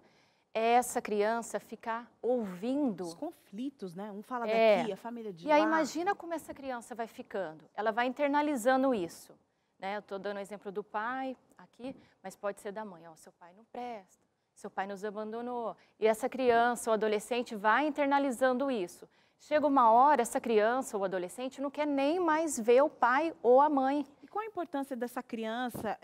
é essa criança ficar ouvindo... Os conflitos, né? Um fala daqui, a família de lá. E aí imagina como essa criança vai ficando. Ela vai internalizando isso. Né? Eu estou dando o exemplo do pai aqui, mas pode ser da mãe. Ó, seu pai não presta, seu pai nos abandonou. E essa criança ou adolescente vai internalizando isso. Chega uma hora, essa criança ou adolescente não quer nem mais ver o pai ou a mãe. E qual a importância dessa criança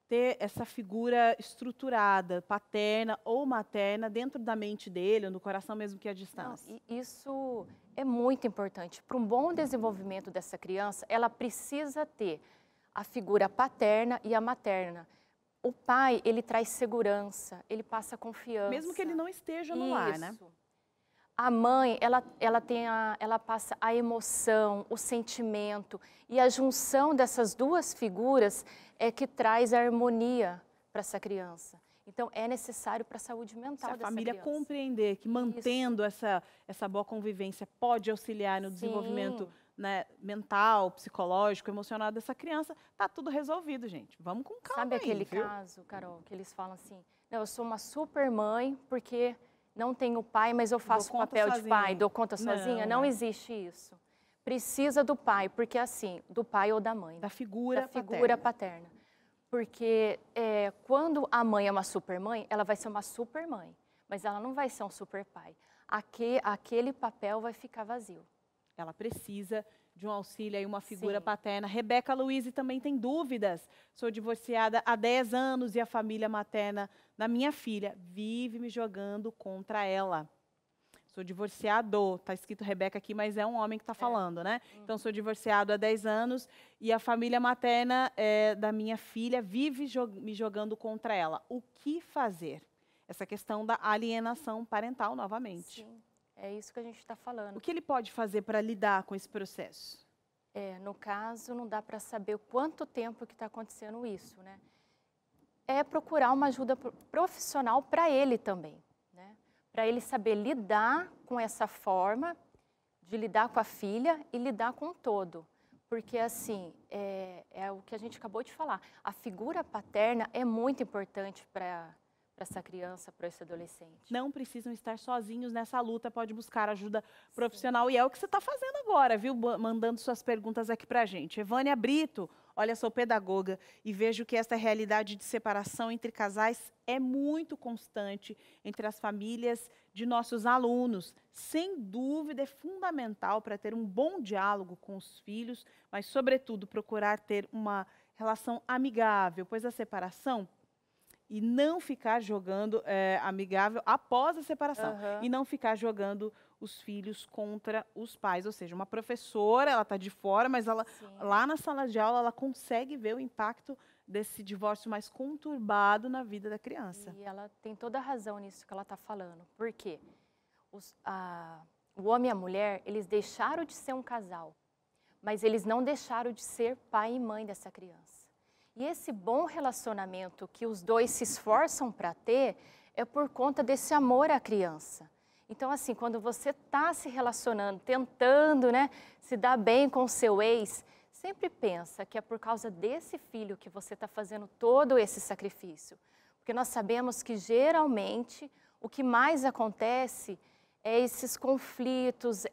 ter essa figura estruturada, paterna ou materna, dentro da mente dele, ou no coração mesmo que à distância? Não, isso é muito importante. Para um bom desenvolvimento dessa criança, ela precisa ter a figura paterna e a materna. O pai, ele traz segurança, ele passa confiança. Mesmo que ele não esteja no lar, né? A mãe, ela passa a emoção, o sentimento, e a junção dessas duas figuras é que traz a harmonia para essa criança. Então, é necessário para a saúde mental dessa criança. Se a família compreender que mantendo essa boa convivência pode auxiliar no desenvolvimento, né, mental, psicológico, emocional dessa criança, tá tudo resolvido, gente. Vamos com calma. Sabe aquele caso, Carol, que eles falam assim, não, eu sou uma super mãe porque... não tenho pai, mas eu faço o papel de pai, dou conta sozinha. Não existe isso. Precisa do pai, porque assim, do pai ou da mãe. Da figura paterna. Porque quando a mãe é uma super mãe, ela vai ser uma super mãe, mas ela não vai ser um super pai. Aquele papel vai ficar vazio. Ela precisa de um auxílio aí, uma figura paterna. Rebeca Luiz também tem dúvidas. Sou divorciada há 10 anos e a família materna da minha filha vive me jogando contra ela. Sou divorciado, está escrito Rebeca aqui, mas é um homem que está falando, né? Então, sou divorciado há 10 anos e a família materna da minha filha vive me jogando contra ela. O que fazer? Essa questão da alienação parental novamente. Sim. É isso que a gente está falando. O que ele pode fazer para lidar com esse processo? No caso, não dá para saber o quanto tempo que está acontecendo isso, né? É procurar uma ajuda profissional para ele também, né? Para ele saber lidar com essa forma de lidar com a filha e lidar com o todo. Porque, assim, é o que a gente acabou de falar. A figura paterna é muito importante para essa criança, para esse adolescente. Não precisam estar sozinhos nessa luta, pode buscar ajuda profissional. E é o que você está fazendo agora, viu? Mandando suas perguntas aqui para a gente. Evânia Brito, olha, sou pedagoga e vejo que essa realidade de separação entre casais é muito constante entre as famílias de nossos alunos. Sem dúvida, é fundamental para ter um bom diálogo com os filhos, mas, sobretudo, procurar ter uma relação amigável, pois a separação... E não ficar jogando amigável após a separação. E não ficar jogando os filhos contra os pais. Ou seja, uma professora, ela está de fora, mas ela, lá na sala de aula, ela consegue ver o impacto desse divórcio mais conturbado na vida da criança. E ela tem toda a razão nisso que ela está falando. Por quê? O homem e a mulher, eles deixaram de ser um casal, mas eles não deixaram de ser pai e mãe dessa criança. E esse bom relacionamento que os dois se esforçam para ter é por conta desse amor à criança. Então, assim, quando você está se relacionando, tentando, né, se dar bem com o seu ex, sempre pensa que é por causa desse filho que você está fazendo todo esse sacrifício. Porque nós sabemos que, geralmente, o que mais acontece é esses conflitos,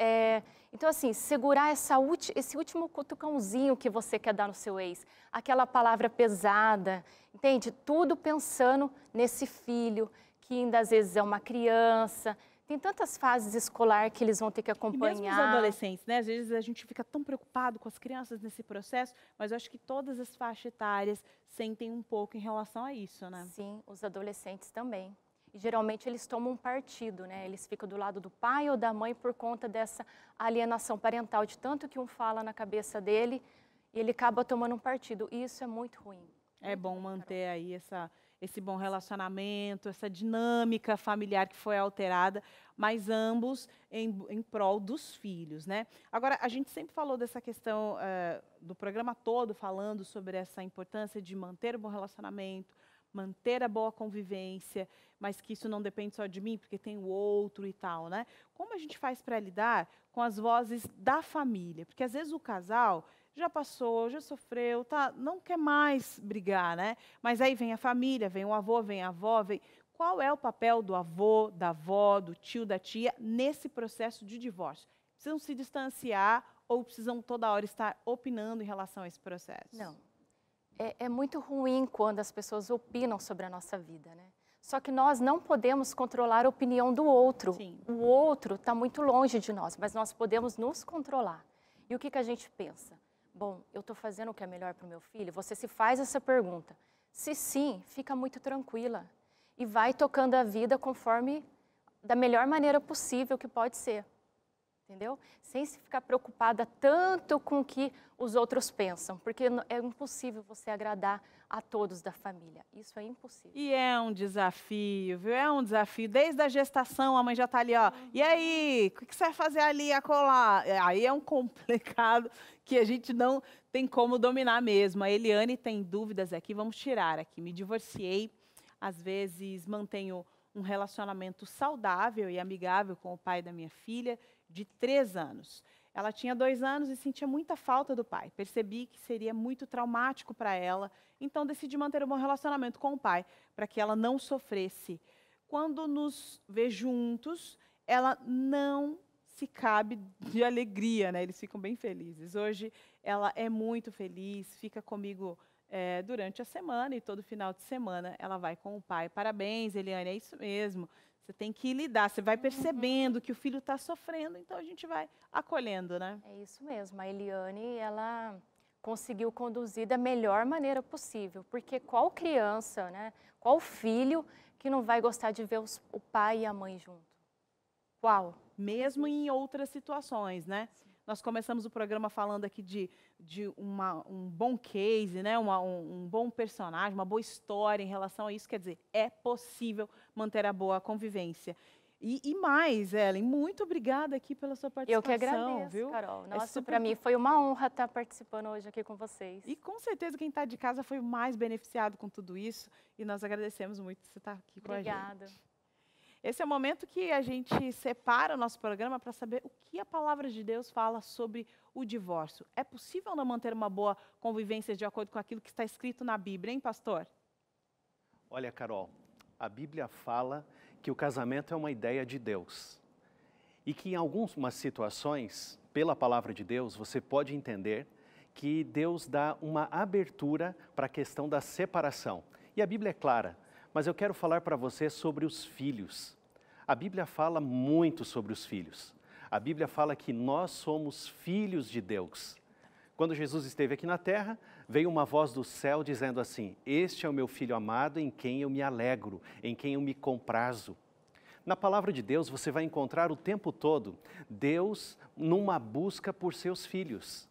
Então, assim, segurar esse último cutucãozinho que você quer dar no seu ex, aquela palavra pesada, entende? Tudo pensando nesse filho, que ainda às vezes é uma criança. Tem tantas fases escolares que eles vão ter que acompanhar. E mesmo os adolescentes, né? Às vezes a gente fica tão preocupado com as crianças nesse processo, mas eu acho que todas as faixas etárias sentem um pouco em relação a isso, né? Sim, os adolescentes também. E geralmente eles tomam um partido, né? Eles ficam do lado do pai ou da mãe por conta dessa alienação parental, de tanto que um fala na cabeça dele, e ele acaba tomando um partido. E isso é muito ruim. É bom manter aí esse bom relacionamento, essa dinâmica familiar que foi alterada, mas ambos em prol dos filhos, né? Agora, a gente sempre falou dessa questão do programa todo, falando sobre essa importância de manter o bom relacionamento, manter a boa convivência, mas que isso não depende só de mim, porque tem o outro e tal, né? Como a gente faz para lidar com as vozes da família? Porque às vezes o casal já passou, já sofreu, tá, não quer mais brigar, né? Mas aí vem a família, vem o avô, vem a avó, vem... Qual é o papel do avô, da avó, do tio, da tia nesse processo de divórcio? Precisam se distanciar ou precisam toda hora estar opinando em relação a esse processo? Não. É muito ruim quando as pessoas opinam sobre a nossa vida, né? Só que nós não podemos controlar a opinião do outro. Sim. O outro está muito longe de nós, mas nós podemos nos controlar. E o que a gente pensa? Bom, eu estou fazendo o que é melhor para o meu filho? Você se faz essa pergunta. Se sim, fica muito tranquila. E vai tocando a vida conforme, da melhor maneira possível que pode ser. Entendeu? Sem se ficar preocupada tanto com o que os outros pensam, porque é impossível você agradar a todos da família. Isso é impossível. E é um desafio, viu? É um desafio. Desde a gestação, a mãe já está ali, ó. E aí, o que você vai fazer ali, acolá? Aí é um complicado que a gente não tem como dominar mesmo. A Eliane tem dúvidas aqui, vamos tirar aqui. Me divorciei, às vezes mantenho um relacionamento saudável e amigável com o pai da minha filha, de 3 anos. Ela tinha 2 anos e sentia muita falta do pai. Percebi que seria muito traumático para ela, então decidi manter um bom relacionamento com o pai, para que ela não sofresse. Quando nos vê juntos, ela não se cabe de alegria, né? Eles ficam bem felizes. Hoje, ela é muito feliz, fica comigo durante a semana e todo final de semana ela vai com o pai. Parabéns, Eliane, é isso mesmo. Você tem que lidar, você vai percebendo que o filho está sofrendo, então a gente vai acolhendo, né? É isso mesmo, a Eliane, ela conseguiu conduzir da melhor maneira possível, porque qual criança, né, qual filho que não vai gostar de ver o pai e a mãe junto? Qual? Mesmo em outras situações, né? Sim. Nós começamos o programa falando aqui de um bom case, né? um bom personagem, uma boa história em relação a isso. Quer dizer, é possível manter a boa convivência. E mais, Ellen, muito obrigada aqui pela sua participação. Eu que agradeço, viu? Carol. Nossa, para mim foi uma honra estar participando hoje aqui com vocês. E com certeza quem está de casa foi o mais beneficiado com tudo isso. E nós agradecemos muito por você estar aqui com a gente. Obrigada. Esse é o momento que a gente separa o nosso programa para saber o que a palavra de Deus fala sobre o divórcio. É possível não manter uma boa convivência de acordo com aquilo que está escrito na Bíblia, hein, pastor? Olha, Carol, a Bíblia fala que o casamento é uma ideia de Deus. E que em algumas situações, pela palavra de Deus, você pode entender que Deus dá uma abertura para a questão da separação. E a Bíblia é clara, mas eu quero falar para você sobre os filhos. A Bíblia fala muito sobre os filhos. A Bíblia fala que nós somos filhos de Deus. Quando Jesus esteve aqui na terra, veio uma voz do céu dizendo assim: este é o meu filho amado em quem eu me alegro, em quem eu me comprazo. Na palavra de Deus você vai encontrar o tempo todo Deus numa busca por seus filhos.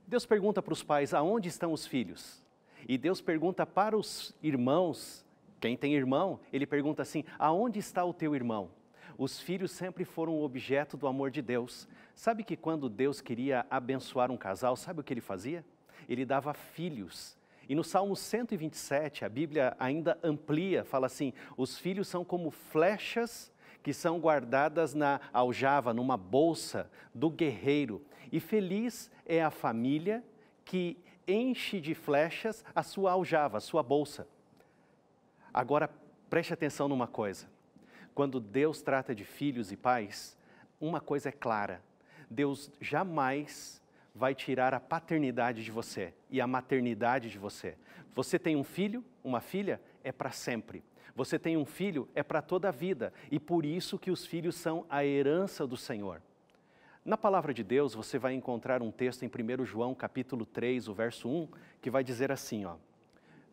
Deus pergunta para os pais: aonde estão os filhos? E Deus pergunta para os irmãos. Quem tem irmão, ele pergunta assim: aonde está o teu irmão? Os filhos sempre foram o objeto do amor de Deus. Sabe que quando Deus queria abençoar um casal, sabe o que ele fazia? Ele dava filhos. E no Salmo 127, a Bíblia ainda amplia, fala assim: os filhos são como flechas que são guardadas na aljava, numa bolsa do guerreiro. E feliz é a família que enche de flechas a sua aljava, a sua bolsa. Agora, preste atenção numa coisa. Quando Deus trata de filhos e pais, uma coisa é clara. Deus jamais vai tirar a paternidade de você e a maternidade de você. Você tem um filho, uma filha, é para sempre. Você tem um filho, é para toda a vida. E por isso que os filhos são a herança do Senhor. Na palavra de Deus, você vai encontrar um texto em 1 João, capítulo 3, o verso 1, que vai dizer assim, ó: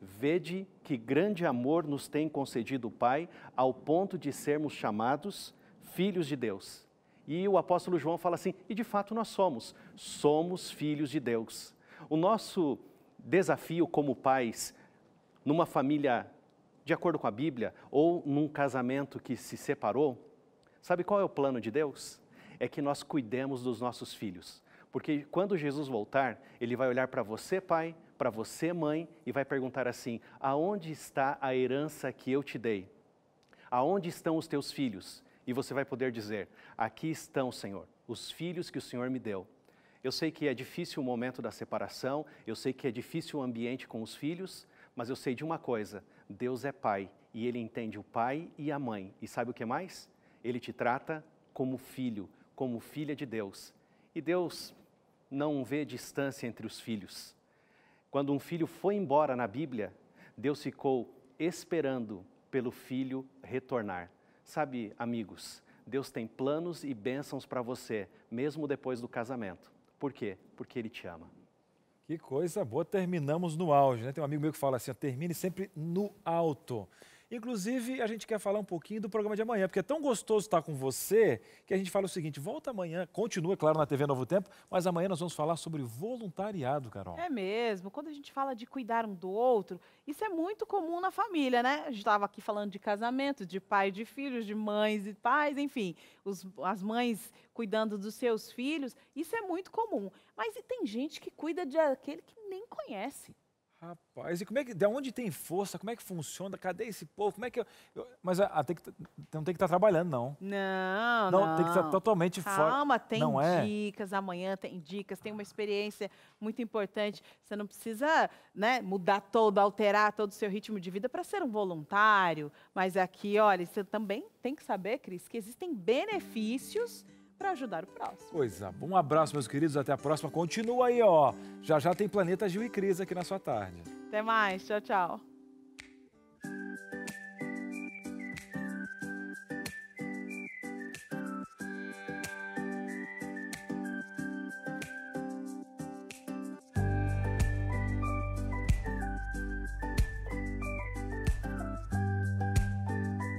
Vede que grande amor nos tem concedido o Pai, ao ponto de sermos chamados filhos de Deus. E o apóstolo João fala assim, e de fato nós somos filhos de Deus. O nosso desafio como pais, numa família de acordo com a Bíblia, ou num casamento que se separou, sabe qual é o plano de Deus? É que nós cuidemos dos nossos filhos. Porque quando Jesus voltar, Ele vai olhar para você, pai, para você, mãe, e vai perguntar assim, aonde está a herança que eu te dei? Aonde estão os teus filhos? E você vai poder dizer, aqui estão, Senhor, os filhos que o Senhor me deu. Eu sei que é difícil o momento da separação, eu sei que é difícil o ambiente com os filhos, mas eu sei de uma coisa, Deus é pai e Ele entende o pai e a mãe. E sabe o que mais? Ele te trata como filho, como filha de Deus. E Deus não vê distância entre os filhos. Quando um filho foi embora na Bíblia, Deus ficou esperando pelo filho retornar. Sabe, amigos, Deus tem planos e bênçãos para você, mesmo depois do casamento. Por quê? Porque Ele te ama. Que coisa boa, terminamos no auge, né? Tem um amigo meu que fala assim, ó, termine sempre no alto. Inclusive, a gente quer falar um pouquinho do programa de amanhã, porque é tão gostoso estar com você, que a gente fala o seguinte, volta amanhã, continua, claro, na TV Novo Tempo, mas amanhã nós vamos falar sobre voluntariado, Carol. É mesmo, quando a gente fala de cuidar um do outro, isso é muito comum na família, né? A gente estava aqui falando de casamento, de pai e de filhos, de mães e pais, enfim, as mães cuidando dos seus filhos, isso é muito comum. Mas e tem gente que cuida de aquele que nem conhece. Rapaz, e como é que, de onde tem força, como é que funciona, cadê esse povo, como é que mas não tem que estar trabalhando, não. Não. Tem que estar totalmente fora. Calma, tem não dicas, amanhã tem dicas, tem uma experiência muito importante. Você não precisa, né, mudar todo, alterar todo o seu ritmo de vida para ser um voluntário. Mas aqui, olha, você também tem que saber, Cris, que existem benefícios para ajudar o próximo. Coisa boa. Um abraço, meus queridos. Até a próxima. Continua aí, ó. Já já tem Planeta Gil e Cris aqui na sua tarde. Até mais. Tchau, tchau.